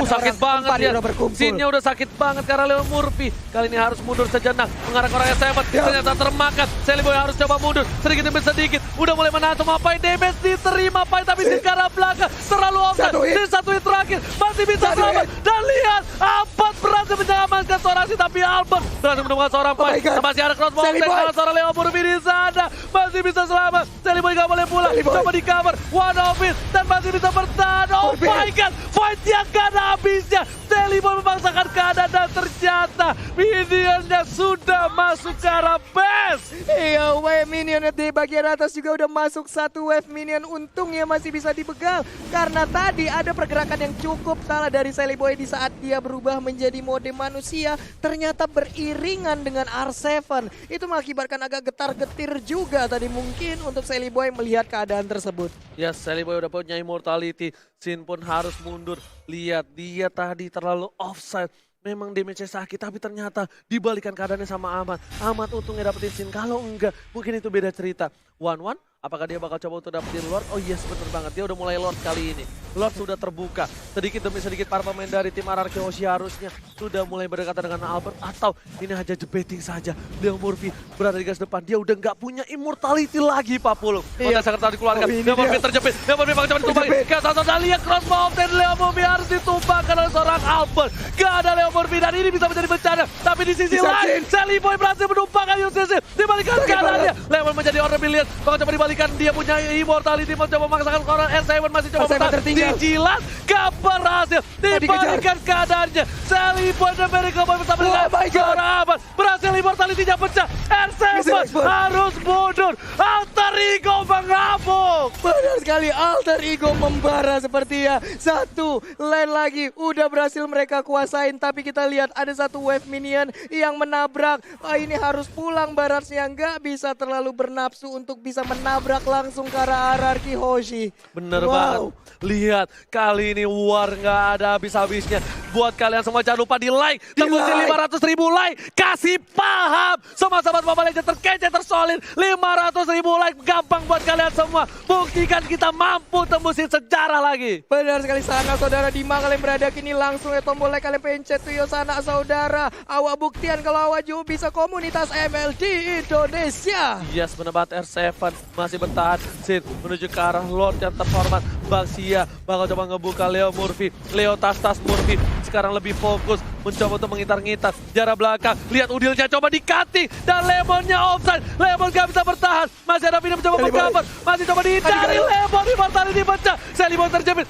Sakit banget ya, Sinnya udah sakit banget karena Leo Murphy. Kali ini harus mundur sejenak, mengarah ke arah S7, ternyata termakan. Chelly Boy harus coba mundur, sedikit demi sedikit. Udah mulai menahan Pai, damage diterima Pai, tapi Sin ke arah belakang, terlalu offside. Sin satu hit terakhir, masih bisa selamat. Dan lihat, Albert berhasil menyelamatkan seorang Sin, tapi Albert berhasil menemukan seorang Pai. Masih ada crossbow dengan seorang Leo Murphy di sana, masih bisa selamat. Chelly Boy gak boleh pulang, coba di cover, one of it, dan masih bisa bertahan. Oh my god, fight yang gak ada habisnya. Chelly Boy memaksakan keadaan dan ternyata minionnya sudah masuk ke arah base. Iya, wave minion di bagian atas juga udah masuk satu wave minion. Untungnya masih bisa dibegal karena tadi ada pergerakan yang cukup salah dari Chelly Boy di saat dia berubah menjadi mode manusia. Ternyata beriringan dengan R7. Itu mengakibatkan agak getar-getir juga tadi mungkin untuk Chelly Boy melihat keadaan tersebut. Ya, Chelly Boy udah punya immortality. Sin pun harus mundur. Lihat, dia tadi terlalu offside. Memang damage-nya sakit, tapi ternyata dibalikan keadaannya sama Ahmad. Ahmad untungnya dapetin Sin, kalau enggak mungkin itu beda cerita. Wan, apakah dia bakal coba untuk dapetin Lord? Oh yes, bener banget, dia udah mulai Lord kali ini. Lord sudah terbuka, sedikit demi sedikit para pemain dari tim RRQ Hoshi harusnya sudah mulai berdekatan dengan Albert. Atau ini hanya jebeting saja. Leo Murphy berada di garis depan, dia udah nggak punya immortality lagi Pak Pulung. Konten sangat tadi dikeluarkan, Leo Murphy terjepit, Leo Murphy bakal coba ditumbangin. Kayak tonton lihat crossbow dan Leo Murphy harus ditumbangkan oleh seorang Albert. Gak ada Leo Murphy dan ini bisa menjadi bencana. Tapi di sisi lain, Chelly Boy berhasil menumpangkan UCC. Dibalikan keadaannya, Leo menjadi order brilliant. Bakal coba dibalikan, dia punya immortality, mau coba memaksakan orang R7 masih coba bertahan. Dijilat, gak berhasil. Dibalikan keadaannya, Chelly Boy dan Miracle Boy bersama dengan seorang Albert. Berhasil immortality-nya pecah. R7 harus mundur. Alter Ego mengamuk. Benar sekali, Alter Ego membara sepertinya. Satu lane lagi udah berhasil mereka kuasain, tapi kita lihat ada satu wave minion yang menabrak. Ini harus pulang Baratnya, nggak bisa terlalu bernafsu untuk bisa menabrak langsung ke arah RRQ Hoshi. Bener banget. Lihat, kali ini war nggak ada habis-habisnya. Buat kalian semua jangan lupa di like. Tembusin 500.000 like. Kasih paham. Semua sahabat Mobile Legends terkece, tersolid. 500.000 like. Gampang buat kalian semua. Buktikan kita mampu tembusin sejarah lagi. Benar sekali sana saudara, di mana kalian berada kini langsung ya tombol like kalian pencet tuh ya sana saudara. Awak buktian kalau awak juga bisa komunitas ML di Indonesia. Yes, menebat R7 masih bertahan. Sin menuju ke arah Lord yang terhormat. Baxia bakal coba ngebuka Leo Murphy. Leo tas-tas Murphy sekarang lebih fokus mencoba untuk mengitar-ngitar jarak belakang. Lihat udilnya coba di-cutting dan Lemonnya offside. Lemon gak bisa bertahan. Masih ada Vina mencoba meng-cover. Masih coba dihindari. Lemon immortality pecah. Chelly Boy terjepit.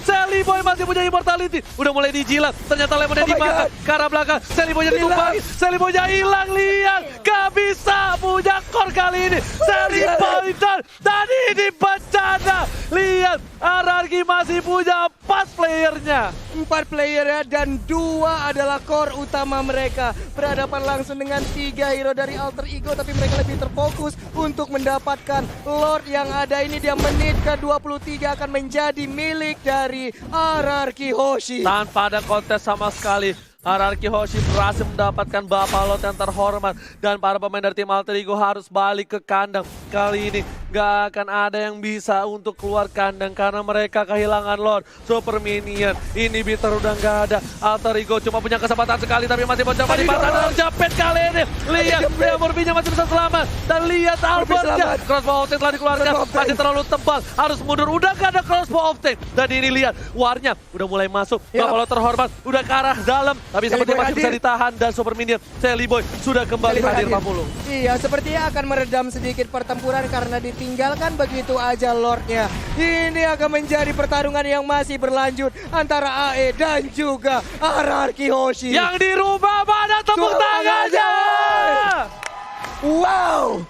Chelly Boy masih punya immortality. Udah mulai dijilat. Ternyata Lemonnya dimakan. Ke arah belakang. Chelly Boy-nya ditumpang. Chelly Boy-nya hilang. Lihat. Gak bisa punya core kali ini. Chelly Boy dan ini bencana. Lihat. RRQ masih punya 4 playernya. 4 player ya, dan 2 adalah core utama mereka. Berhadapan langsung dengan 3 hero dari Alter Ego, tapi mereka lebih terfokus untuk mendapatkan Lord yang ada ini. Dia menit ke-23 akan menjadi milik dari RRQ Hoshi. Tanpa ada kontes sama sekali. RRQ Hoshi berhasil mendapatkan Bapak Lot yang terhormat. Dan para pemain dari tim Alter Ego harus balik ke kandang. kali ini gak akan ada yang bisa untuk keluar kandang karena mereka kehilangan Lord. Super Minion, inhibitor udah gak ada. Alter Ego cuma punya kesempatan sekali tapi masih mencoba dipasang dalam Japet kali ini. Lihat, Murphy-nya masih bisa selamat. Dan lihat Albertnya, crossbow of Tank telah dikeluarkan, masih terlalu tebal. Harus mundur, udah gak ada crossbow of Tank. Dan ini lihat, warnya udah mulai masuk. Kalau terhormat, udah ke arah dalam. Tapi sepertinya masih bisa ditahan dan Super Minion, Sally Boy sudah kembali hadir 40. Iya, sepertinya akan meredam sedikit pertempuran karena ditinggalkan begitu aja Lordnya. Ini akan menjadi pertarungan yang masih berlanjut antara AE dan juga RRQ Hoshi. Yang dirubah pada tepuk tangannya. Wow.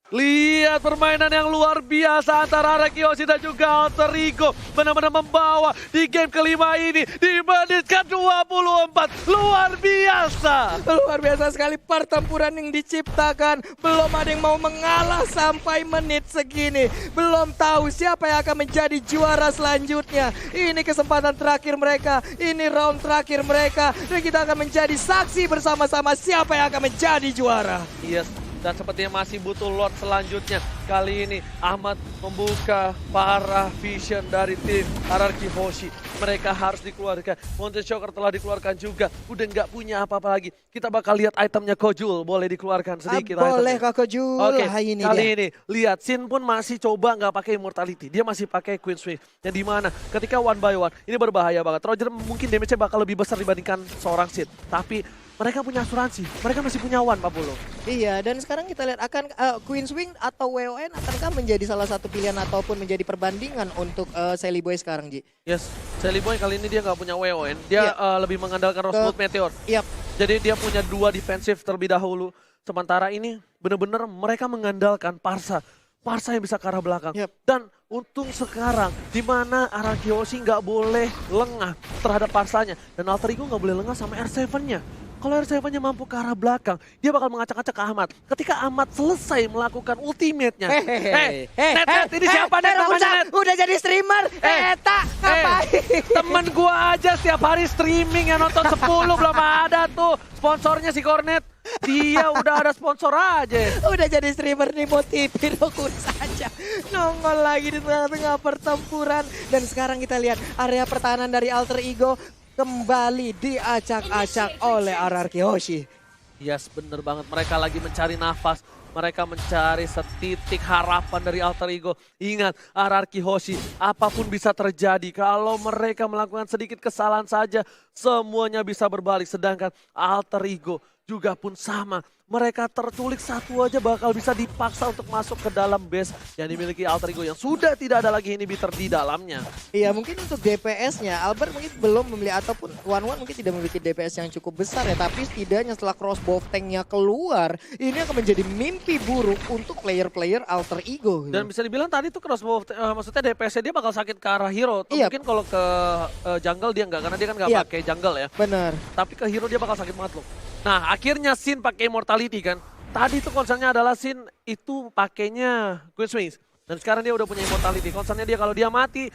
Lihat permainan yang luar biasa antara RRQ Hoshi dan juga Alter Ego. Benar-benar membawa di game kelima ini di menit ke-24. Luar biasa. Luar biasa sekali pertempuran yang diciptakan. Belum ada yang mau mengalah sampai menit segini. Belum tahu siapa yang akan menjadi juara selanjutnya. Ini kesempatan terakhir mereka. Ini round terakhir mereka. Dan kita akan menjadi saksi bersama-sama siapa yang akan menjadi juara. Yes. Dan sepertinya masih butuh Lord selanjutnya. Kali ini Ahmad membuka para vision dari tim RRQ Hoshi. Mereka harus dikeluarkan. Mountain Shocker telah dikeluarkan juga. Udah nggak punya apa-apa lagi. Kita bakal lihat itemnya Kojul. Boleh dikeluarkan sedikit. Boleh Kak Kojul. Oke, ini kali dia. ini lihat Sin pun masih coba nggak pakai Immortality. Dia masih pakai Queen Swing. Yang dimana ketika one by one ini berbahaya banget. Roger mungkin damage-nya bakal lebih besar dibandingkan seorang Sin. Tapi mereka punya asuransi, mereka masih punya one, Pak Polo. Iya, dan sekarang kita lihat akan Queen Swing atau WON akankah menjadi salah satu pilihan ataupun menjadi perbandingan untuk Sally Boy sekarang, Ji? Yes, Sally Boy kali ini dia nggak punya WON, dia lebih mengandalkan Rosewood Meteor. Yap. Jadi dia punya 2 defensif terlebih dahulu. Sementara ini benar-benar mereka mengandalkan Parsa. Parsa yang bisa ke arah belakang. Dan untung sekarang di mana RRQ Hoshi nggak boleh lengah terhadap Parsanya. Dan Alter Ego nggak boleh lengah sama R7-nya. Kalau R7-nya mampu ke arah belakang, dia bakal mengacak-acak ke Ahmad. Ketika Ahmad selesai melakukan ultimate-nya. Net, ini siapa Net namanya Net? Udah jadi streamer, Eta, ngapain? Temen gua aja setiap hari streaming yang nonton 10 belum ada tuh. Sponsornya si Cornet. Dia udah ada sponsor aja. Udah jadi streamer nih, motivin aku saja. Nongol lagi di tengah-tengah pertempuran. Dan sekarang kita lihat area pertahanan dari Alter Ego kembali diacak-acak oleh RRQ Hoshi. Yes, bener banget. Mereka lagi mencari nafas. Mereka mencari setitik harapan dari Alter Ego. Ingat, RRQ Hoshi, apapun bisa terjadi. Kalau mereka melakukan sedikit kesalahan saja, semuanya bisa berbalik. Sedangkan Alter Ego juga pun sama. Mereka terculik satu aja bakal bisa dipaksa untuk masuk ke dalam base yang dimiliki Alter Ego yang sudah tidak ada lagi inhibitor di dalamnya. Iya, mungkin untuk DPS-nya Albert mungkin belum membeli ataupun One One mungkin tidak memiliki DPS yang cukup besar ya, tapi setidaknya setelah crossbow tank-nya keluar, ini akan menjadi mimpi buruk untuk player-player Alter Ego. Dan bisa dibilang tadi tuh crossbow, maksudnya DPS-nya dia bakal sakit ke arah hero. Mungkin kalau ke jungle dia enggak, karena dia kan nggak pakai jungle ya. Benar. Tapi ke hero dia bakal sakit banget loh. Nah, akhirnya Sin pakai Immortality kan. Tadi tuh concernnya adalah Sin itu pakainya Queen Swings. Dan sekarang dia udah punya Immortality. Concernnya dia kalau dia mati,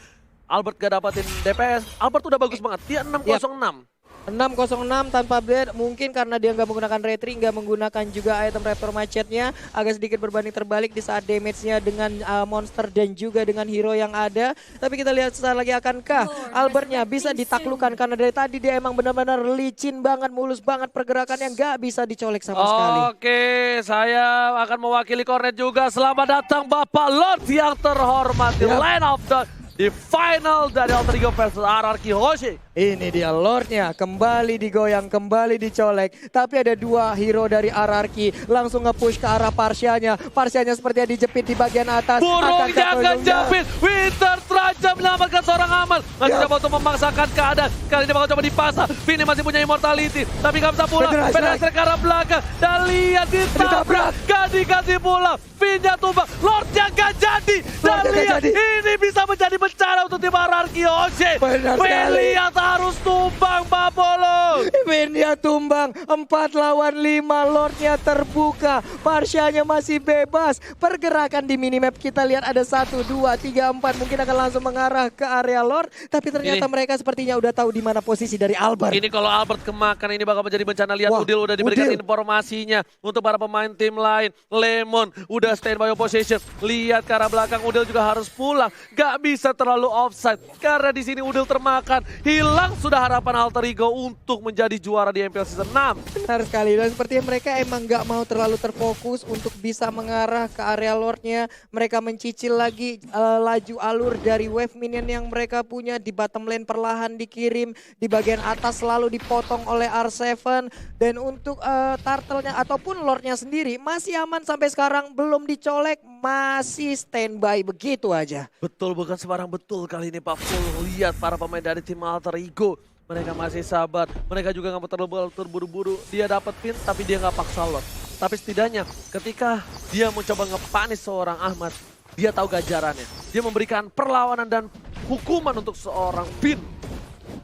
Albert gak dapatin DPS. Albert udah bagus banget, dia 606. 606 tanpa blade, mungkin karena dia nggak menggunakan retri, nggak menggunakan juga item raptor macetnya, agak sedikit berbanding terbalik di saat damage-nya dengan monster dan juga dengan hero yang ada. Tapi kita lihat sesaat lagi akankah Albertnya bisa ditaklukkan, karena dari tadi dia emang benar-benar licin banget, mulus banget pergerakannya, nggak bisa dicolek sama sekali. Oke, saya akan mewakili Cornet juga. Selamat datang Bapak Lord yang terhormat di Line of the di final dari Alter Ego versus RRQ Hoshi. Ini dia Lordnya, kembali digoyang, kembali dicolek. Tapi ada 2 hero dari RRQ langsung nge-push ke arah Parsianya. Parsianya sepertinya dijepit di bagian atas. Burungnya akan jepit. Winter terancam menyelamatkan seorang Ahmad. Masih coba untuk memaksakan keadaan. Kali ini bakal coba dipasang. Vini masih punya Immortality. Tapi gak bisa pulang. Penetrasi ke arah belakang. Dan lihat ditabrak. Gak dikasih pulang. Vini tumbang. Lordnya gak jadi. Dan lihat ini bisa menjadi bencana untuk tim RRQ Oshi. Benar sekali. Lihat harus tumbang Papolo. Vinnya tumbang, 4 lawan 5, Lordnya terbuka, Marsyanya masih bebas. Pergerakan di minimap kita lihat ada 1, 2, 3, 4, mungkin akan langsung mengarah ke area Lord. Tapi ternyata mereka sepertinya udah tahu di mana posisi dari Albert. Ini kalau Albert kemakan ini bakal menjadi bencana. Lihat Wah, Udil udah diberikan Udil. informasinya untuk para pemain tim lain. Lemon udah standby opposition. Lihat ke arah belakang, Udil juga harus pulang. Gak bisa terlalu offside karena di sini Udil termakan. Hilang sudah harapan Alter Ego untuk menjadi juara di MPL Season 6. Benar sekali, dan sepertinya mereka emang gak mau terlalu terfokus untuk bisa mengarah ke area Lordnya. Mereka mencicil lagi laju alur dari wave minion yang mereka punya. Di bottom lane perlahan dikirim, di bagian atas selalu dipotong oleh R7. Dan untuk turtle-nya ataupun Lordnya sendiri masih aman sampai sekarang, belum dicolek, masih standby begitu aja. Betul, bukan sembarang betul kali ini Pak Full. Lihat para pemain dari tim Alter Ego. Mereka masih sabar. Mereka juga gak mau terlalu terburu-buru. Dia dapat pin tapi dia gak paksa Lord. Tapi setidaknya ketika dia mencoba ngepanis seorang Ahmad, dia tahu ganjarannya. Dia memberikan perlawanan dan hukuman untuk seorang pin.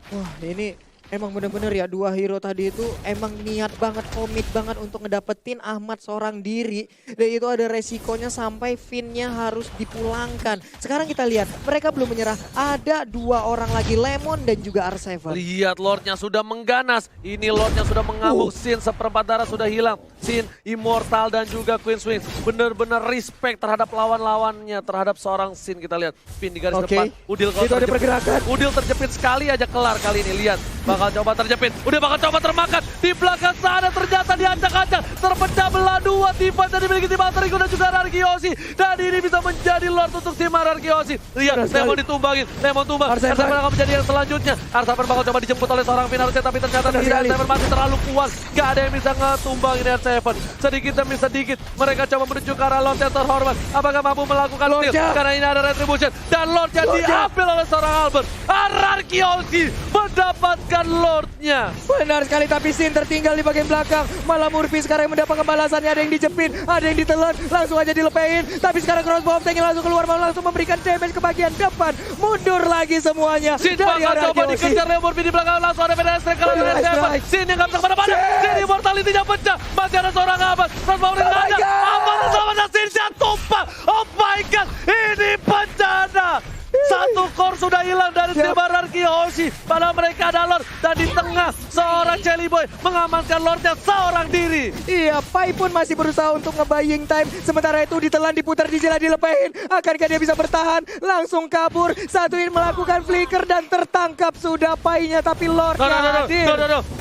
Wah, ini emang bener-bener ya, dua hero tadi itu emang niat banget, komit banget untuk ngedapetin Ahmad seorang diri. Dan itu ada resikonya sampai Finnya harus dipulangkan. Sekarang kita lihat, mereka belum menyerah. Ada 2 orang lagi, Lemon dan juga R7. Lihat Lordnya sudah mengganas. Ini Lordnya sudah mengamuk. Sin seperempat darah sudah hilang. Sin, Immortal dan juga Queen Swing. Benar-benar respect terhadap lawan-lawannya. Terhadap seorang Sin, kita lihat. Pin di garis depan. Udil kalau itu ada pergerakan. Udil terjepit sekali aja kelar kali ini. Lihat. Bakal coba terjepit. Udah bakal coba termakan. Di belakang sana ternyata diacak-acak. Terpecah belah 2 tim yang dimiliki tim Alter Ego dan juga RRQ Oshi. Dan ini bisa menjadi Lord untuk tim RRQ Oshi. Lihat, Lemon ditumbangin. Lemon tumbang. R7 akan menjadi yang selanjutnya. R7 bakal coba dijemput oleh seorang Pin harusnya. Tapi ternyata tidak. R7 masih terlalu kuat. Gak ada yang bisa ngetumbangin R7. Sedikit demi sedikit. Mereka coba menuju ke arah Lord yang terhormat. Apakah mampu melakukan steal? Karena ini ada retribution. Dan Lordnya diambil oleh seorang Albert. RRQ Oshi mendapatkan Lordnya. Benar sekali, tapi Sin tertinggal di bagian belakang. Malah Murphy sekarang yang mendapatkan balasannya. Ada yang dijepit, ada yang ditelan, langsung aja dilepein. Tapi sekarang crossbow tank langsung keluar, malah langsung memberikan damage ke bagian depan. Mundur lagi semuanya. Sin bakal coba dikejar oleh Murphy di belakang. Langsung ada Pedal Strike kalau ada Seven. Sin yang gak bisa kemana-mana. Sin Immortality-nya pecah. Masih ada seorang Ahmad. Crossbow ring ada. Ahmad selamatnya Sin tumpah. Oh my god, ini bencana. Satu core sudah hilang dari tim RRQ Oshi. Padahal mereka ada Lord. Dan di tengah seorang Jelly Boy mengamankan Lordnya seorang diri. Iya, Pai pun masih berusaha untuk nge-buying time. Sementara itu ditelan, diputar, dijilat, dilepehin. Akankah dia bisa bertahan? Langsung kabur. Satuin melakukan flicker dan tertangkap sudah Pai-nya. Tapi Lordnya hadir.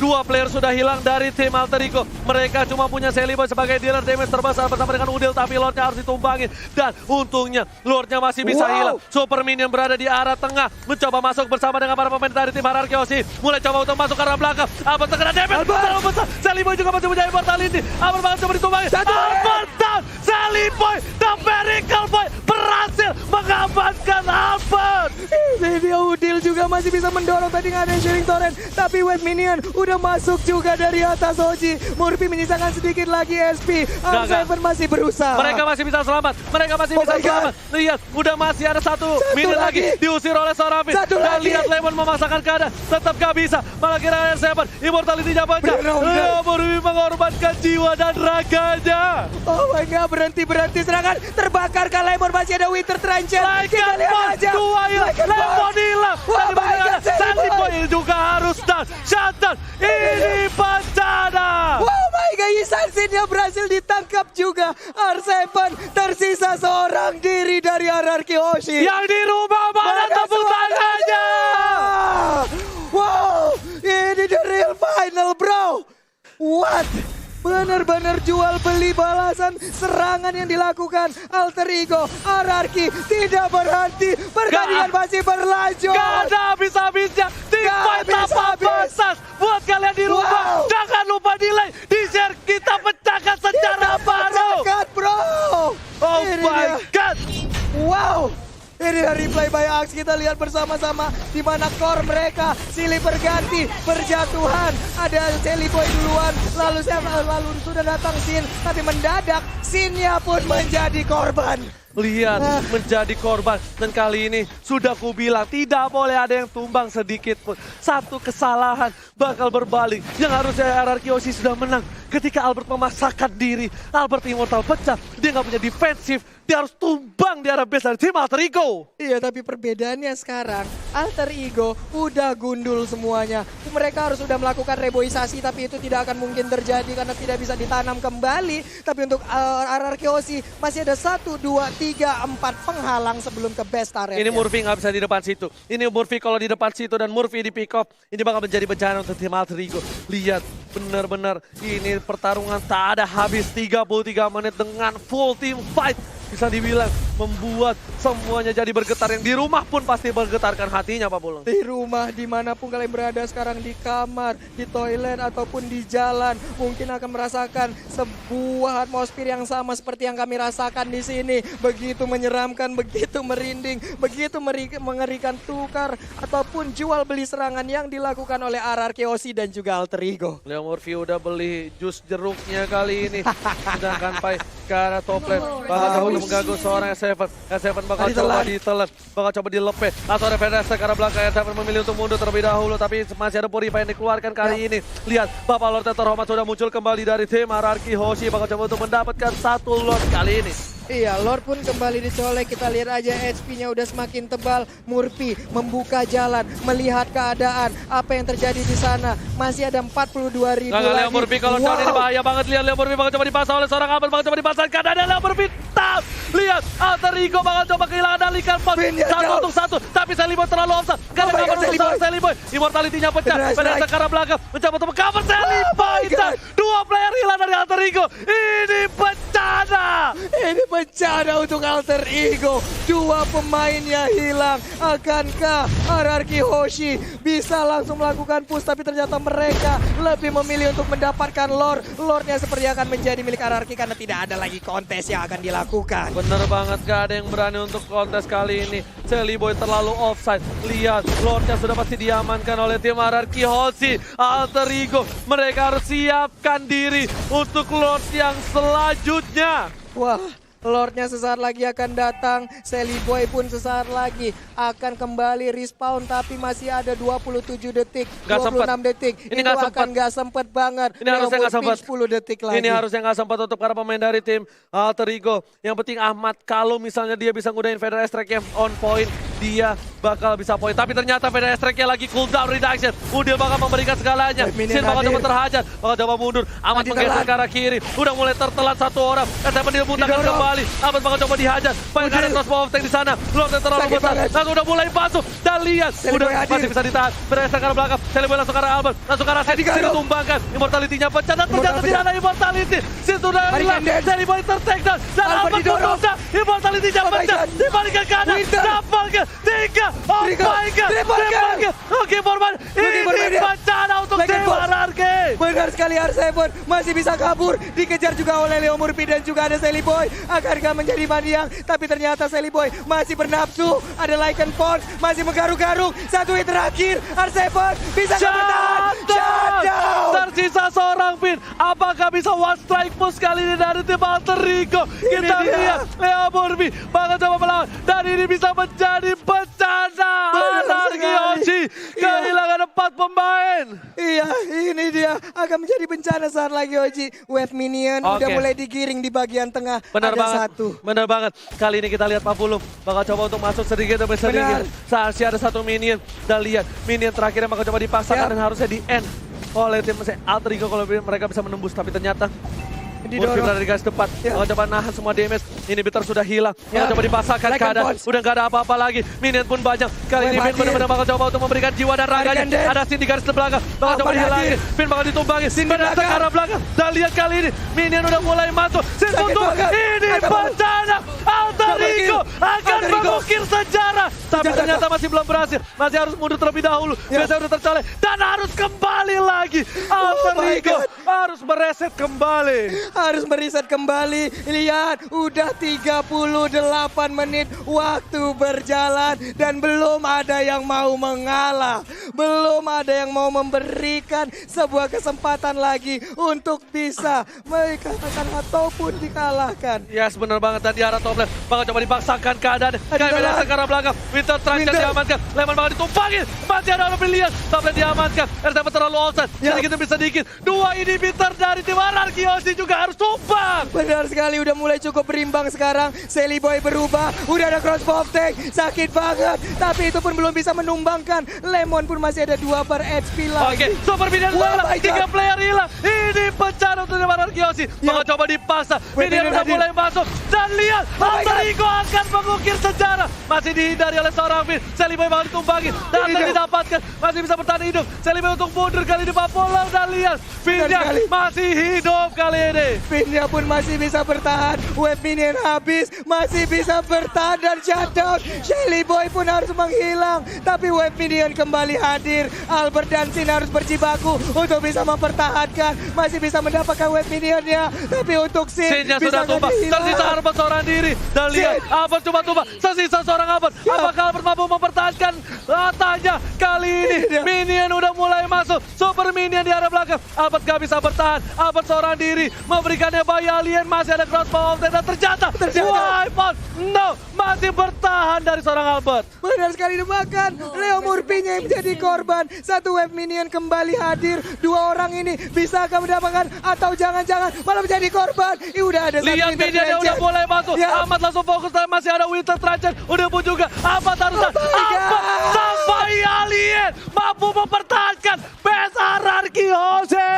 Dua player sudah hilang dari tim Alter Ego. Mereka cuma punya Jelly Boy sebagai dealer damage terbesar bersama dengan Udil. Tapi Lordnya harus ditumbangin. Dan untungnya Lordnya masih bisa hilang. Super Minion berada di arah tengah. Mencoba masuk bersama dengan para pemain dari tim RRQ Oshi. Mulai coba untuk masuk ke arah belakang. Albert terkena damage terlalu besar. Jelly Boy juga masih punya immortality. Albert bakal coba ditumbangin. Albert down. Jelly Boy, the Miracle Boy berhasil mengamankan Albert. Ini dia, Udil juga masih bisa mendorong, tadi nggak ada sharing torrent. Tapi wave minion udah masuk juga dari atas Oji. Murphy menyisakan sedikit lagi SP. R7 masih berusaha. Mereka masih bisa selamat. Mereka masih bisa selamat. Lihat, udah masih ada satu minute lagi. Diusir oleh seorang Pin. Dan lihat Lemon memaksakan keadaan. Tetap gak bisa. Malah kira R7. Immortality-nya pecah. Murphy mengorbankan jiwa dan raganya. Oh my god, berhenti serangan. Terbakar kan Lemon, masih ada Winter Trencher. Kita lihat aja. Lemon hilang. Jelly Boy juga harus down. Shutdown. Ini bencana. Oh my god, Isansinnya berhasil ditangkap juga. R7 tersisa seorang diri dari RRQ Oshi. Yang di rumah mana tepuk tangannya. Wow, ini the real final bro. What? Benar-benar jual beli balasan serangan yang dilakukan Alter Ego. RRQ tidak berhenti, pertandingan masih berlanjut. Gak ada habis-habisnya. Tim fight tanpa batas. Buat kalian di rumah, jangan lupa di like, di share. Kita pecahkan sejarah baru. Pecahkan bro. Oh my god. Wow. Ini replay by Axe, kita lihat bersama-sama di mana core mereka silih berganti, berjatuhan. Ada Jelly Boy duluan, Lalu sudah datang Sin, tapi mendadak Sinnya pun menjadi korban. Lihat, menjadi korban. Dan kali ini sudah kubilang tidak boleh ada yang tumbang sedikit pun. Satu kesalahan bakal berbalik. Yang harusnya RRQ Oshi sudah menang. Ketika Albert memaksakan diri, Albert Immortal pecah. Dia nggak punya defensif. Dia harus tumbang di arah base dari tim Alter Ego. Iya, tapi perbedaannya sekarang Alter Ego udah gundul semuanya. Mereka harus sudah melakukan reboisasi, tapi itu tidak akan mungkin terjadi karena tidak bisa ditanam kembali. Tapi untuk RRQ Oshi masih ada 1, 2, 3, 4 penghalang sebelum ke base turret. Ini Murphy nggak bisa di depan situ. Ini Murphy kalau di depan situ dan Murphy di pick off, ini bakal menjadi bencana untuk tim Alter Ego. Lihat, benar-benar ini pertarungan tak ada habis 33 menit dengan full team fight. Bisa dibilang membuat semuanya jadi bergetar. Yang di rumah pun pasti bergetarkan hatinya, Pak Pulung. Di rumah, dimanapun kalian berada sekarang, di kamar, di toilet, ataupun di jalan, mungkin akan merasakan sebuah atmosfer yang sama seperti yang kami rasakan di sini. Begitu menyeramkan, begitu merinding, begitu mengerikan, tukar ataupun jual beli serangan yang dilakukan oleh RRQ Oshi dan juga Alter Ego. Leo Murphy udah beli jus jeruknya kali ini. Sedangkan Pai ke arah top lane. Bakal coba mengganggu seorang S7. S7 bakal coba ditelan. Bakal coba dilepeh. Atau ada Fedesta ke arah belakang. S7 memilih untuk mundur terlebih dahulu. Tapi masih ada Purify yang dikeluarkan kali ini. Lihat, Bapak Lord terhormat sudah muncul kembali dari tim RRQ Oshi. Bakal coba untuk mendapatkan 1 Lord kali ini. Iya, Lord pun kembali dicolek. Kita lihat aja HP-nya udah semakin tebal. Murphy membuka jalan, melihat keadaan. Apa yang terjadi di sana. Masih ada 42.000 lagi. Leo Murphy kalau down ini bahaya banget. Lihat Leo Murphy bakal coba dipasang oleh seorang Albert. Bakal coba dipasangkan. Ada Leo Murphy. Tap! Lihat, Alter Ego bakal coba kehilangan dalikan pos. 1 untuk 1. Tapi Sally Boy terlalu offside. Karena cover untuk seorang Sally Boy. Immortality-nya pecah. Fedesta ke arah belakang. Mencoba untuk cover Sally Boy. 2 player hilang dari Alter Ego. Ini bencana. Ini bencana untuk Alter Ego. 2 pemainnya hilang. Akankah RRQ Oshi bisa langsung melakukan push? Tapi ternyata mereka lebih memilih untuk mendapatkan Lord. Lordnya seperti akan menjadi milik RRQ karena tidak ada lagi kontes yang akan dilakukan. Bener banget, gak ada yang berani untuk kontes kali ini. Sally Boy terlalu offside. Lihat, Lordnya sudah pasti diamankan oleh tim RRQ Oshi. Alter Ego, mereka harus siapkan diri untuk Lord yang selanjutnya. Wah, Lordnya sesaat lagi akan datang. Sally Boy pun sesaat lagi akan kembali respawn. Tapi masih ada 27 detik, Gak 26 sempet. detik. Ini itu gak akan sempet. gak sempet banget. Ini harusnya gak sempet. 10 detik lagi. Ini harusnya gak sempat untuk para pemain dari tim Alter Ego. Yang penting Ahmad, kalau misalnya dia bisa ngudahin Vader Strike-nya on point, dia bakal bisa point. Tapi ternyata Vader Strike-nya lagi cooldown reduction. Udil bakal memberikan segalanya. Sin bakal coba terhajar, bakal coba mundur. Ahmad menggeser ke arah kiri. Udah mulai tertelat 1 orang. S7 dimuntahkan kembali. Ahmad bakal coba dihajar. Banyak ada crossbow of tank di sana. Lord terlalu besar. Langsung udah mulai masuk. Dan lihat, udah masih bisa ditahan. Vader Strike ke arah belakang. Sally Boy langsung ke arah Albert. Langsung ke arah Sin. Sin ditumbangkan. Immortality-nya pecah. Dan ternyata tidak ada immortality. Sin sudah hilang. Sally Boy ter-take down. Dan Albert menendang. Immortality-nya pecah. Dibalikan ke kanan. Double kill. 3. Oh my god. Triple kill. Oke, Forman. Ini bencana untuk tim RRQ. Benar sekali, R7 masih bisa kabur. Dikejar juga oleh Leo Murphy dan juga ada Sally Boy. Akankah menjadi maniang? Tapi ternyata Sally Boy masih bernafsu. Ada Lycan Force masih menggaruk-garuk. 1 hit terakhir. R7 bisa bertahan. Shutdown. Tersisa seorang pin. Apakah bisa one strike push kali ini dari tim Alter Ego? Kita lihat Leo Murphy bakal coba melawan. Dan ini bisa menjadi bencana. RRQ Oshi kehilangan 4 pemain. Iya, ini dia akan menjadi bencana saat lagi Oji. Wave minion udah mulai digiring di bagian tengah. Benar ada banget. 1. Benar banget. Kali ini kita lihat Pak Pulung bakal coba untuk masuk sedikit demi sedikit. Saat ada 1 minion. Dan lihat minion terakhirnya bakal coba dipaksakan dan harusnya di end oleh tim Alter Ego kalau mereka bisa menembus. Tapi ternyata Murphy berada di garis depan. Bakal coba nahan semua damage. Inhibitor sudah hilang. Bakal coba dipasangkan keadaan. Udah gak ada apa-apa lagi. Minion pun banyak. Kali ini Finn benar-benar bakal coba untuk memberikan jiwa dan raganya. Ada Sin di garis belakang. Bakal coba dihilangin. Finn bakal ditumbangin. Pada ke arah belakang. Dan lihat kali ini Minion udah mulai masuk. Sin tutup. Ini bencana. Alter Ego akan mengukir sejarah. Tapi ternyata masih belum berhasil. Masih harus mundur terlebih dahulu. Biasanya udah tercolek. Dan harus kembali lagi. Alter Ego harus mereset kembali. Harus mereset kembali. Lihat, udah 38 menit waktu berjalan dan belum ada yang mau mengalah. Belum ada yang mau memberikan sebuah kesempatan lagi untuk bisa dikatakan ataupun dikalahkan. Yes, benar banget. Dan di arah top lane bakal coba dipaksakan keadaan. Kayak ke arah belakang. Winter Truncheon diamankan. Lemon bakal ditumpangin. Masih ada orang pilihan. Top lane diamankan. RTP terlalu offside. Sedikit demi sedikit. Dua inhibitor dari tim Ararki Hoshi juga harus tumpang. Benar sekali, udah mulai cukup berimbang sekarang. Sally Boy berubah. Udah ada crossbow of tank. Sakit banget. Tapi itu pun belum bisa menumbangkan. Lemon pun masih ada 2 per HP lagi. Oke, super minion hilang. 3 player hilang. Ini bencana untuk tim Ararki Hoshi. Bakal coba dipaksa. Minion udah mulai masuk. Dan lihat, Alter Ego akan mengukir sejarah. Masih dihindari oleh seorang Finn. Sally Boy bakal ditumpangi. Dan didapatkan. Masih bisa bertahan hidup. Sally Boy untuk mundur kali ini Papolar. Dan lihat, Finnnya masih hidup kali ini. Finnnya pun masih bisa bertahan. Wave minion habis. Masih bisa bertahan dan shutdown. Shelly Boy pun harus menghilang. Tapi wave minion kembali hadir. Albert dan Sin harus berjibaku untuk bisa mempertahankan. Masih bisa mendapatkan wave minionnya. Tapi untuk Sin Sinnya bisa sudah tumbang. Tersisa Albert seorang diri. Dan lihat, Albert cuma tumbang. Tersisa seorang Albert. Apakah Albert mampu mempertahankan latanya? Kali ini minion udah mulai masuk. Super minion di arah belakang. Albert gak bisa bertahan. Albert seorang diri. Memberikannya bayi alien. Masih ada crossbow dan ternyata wipe out. No, masih bertahan dari seorang Albert. Benar sekali dimakan. Leo Murphy-nya yang menjadi korban. Satu wave minion kembali hadir. 2 orang ini bisa akan mendapatkan atau jangan-jangan malah menjadi korban. Udah ada satu Lihat Winter minionnya udah Truncheon. mulai masuk. Ahmad langsung fokus dan masih ada Winter Truncheon. Udah pun juga Ahmad harus Ahmad sampai alien mampu mempertahankan base Ararki Hoshi.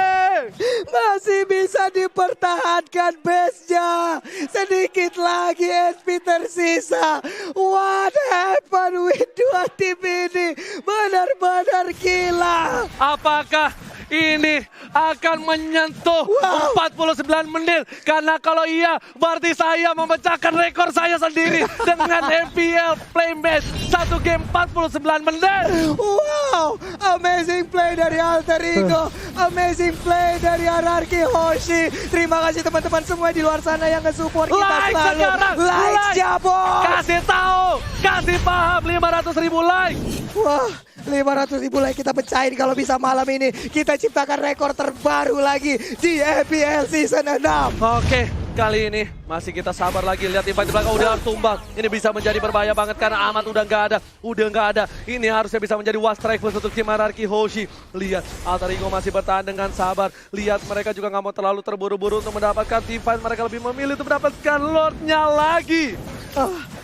Masih bisa dipertahankan base-nya. Sedikit lagi SP tersisa. What happened with 2 tim ini? Benar-benar gila. Apakah ini akan menyentuh 49 menit? Karena kalau iya, berarti saya memecahkan rekor saya sendiri dengan MPL play match 1 game 49 menit. Wow, amazing play dari Alter Ego. Amazing play dari Ararki Hoshi. Terima kasih teman-teman semua di luar sana yang nge-support kita Like selalu. sekarang, Like Jabos. Kasih tahu, kasih paham 500.000 like. Wah, 500.000 like kita pecahin kalau bisa malam ini. Kita ciptakan rekor terbaru lagi di EPL Season 6. Oke, kali ini masih kita sabar lagi. Lihat invite di belakang udah harus tumbang. Ini bisa menjadi berbahaya banget karena Ahmad udah nggak ada. Ini harusnya bisa menjadi one strike force untuk tim Ararki Hoshi. Lihat, Alter Ego masih bertahan dengan sabar. Lihat, mereka juga nggak mau terlalu terburu-buru untuk mendapatkan team fight. Mereka lebih memilih untuk mendapatkan Lordnya lagi.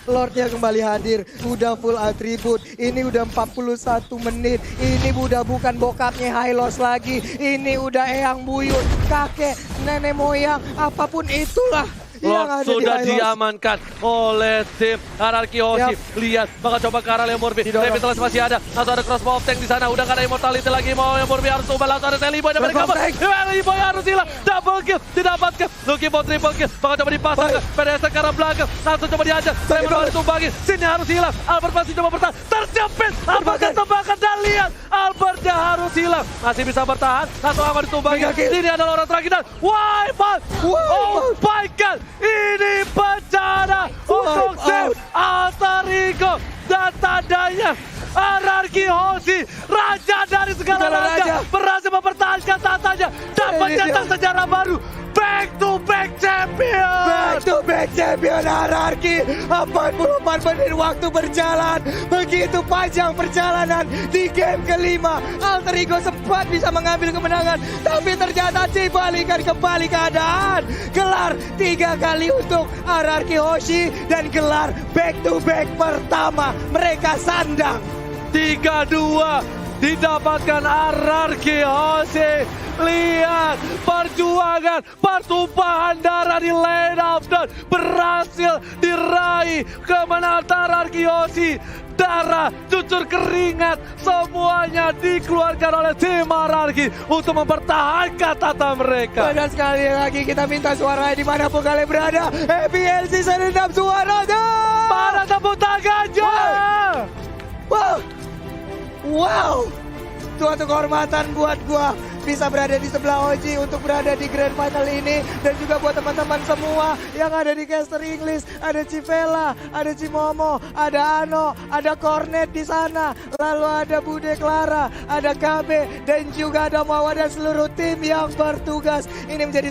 Lordnya kembali hadir, udah full atribut. Ini udah 41 menit. Ini udah bukan bokapnya Hylos lagi. Ini udah eyang buyut, kakek, nenek moyang, apapun itulah. Lord sudah diamankan oleh tim Ararki Hoshi. Lihat, bakal coba ke arah Leo Murphy. Revitalize masih ada. Langsung ada crossbow of tank di sana. Udah gak ada immortality lagi. Mau Leo Murphy harus ubah. Langsung ada Sally Boy. Dan mereka Sally Boy harus hilang. Double kill. Didapatkan. Looking for triple kill. Bakal coba dipasang. PDS ke arah belakang. Langsung coba dihajar. Sally Boy ditumbangin. Sinnya harus hilang. Albert masih coba bertahan. Terjepit. Albert ketembakan. Dan lihat, Albertnya harus hilang. Masih bisa bertahan. Langsung Ahmad ditumbangin. Ini adalah orang terakhir. Dan wipe out. Oh my god. Ini bencana untuk tim Alter Ego. Dan tandanya Ararki Hoshi, raja dari segala raja, berhasil mempertahankan tatanya dan mencetak sejarah baru. Back to back champion. Back to back champion Ararki. 44 menit waktu berjalan. Begitu panjang perjalanan di game kelima. Alter Ego sempat bisa mengambil kemenangan. Tapi ternyata dibalikan kembali keadaan. Gelar 3 kali untuk Ararki Hoshi. Dan gelar back to back pertama mereka sandang. 3-2 didapatkan Ararki Hoshi. Lihat perjuangan, pertumpahan darah di lane of dawn berhasil diraih kemenangan Ararki Hoshi. Darah, cucur keringat, semuanya dikeluarkan oleh tim Ararki untuk mempertahankan tata mereka. Dan sekali lagi kita minta suaranya dimanapun kalian berada. EPL Season 6 suara dong! Mana tepuk tangannya? Wow. Suatu kehormatan buat gua bisa berada di sebelah Oji untuk berada di Grand Final ini. Dan juga buat teman-teman semua yang ada di Caster English. Ada Civela, ada Cimomo, ada Ano, ada Cornet di sana. Lalu ada Bude Clara, ada KB, dan juga ada Mawa dan seluruh tim yang bertugas. Ini menjadi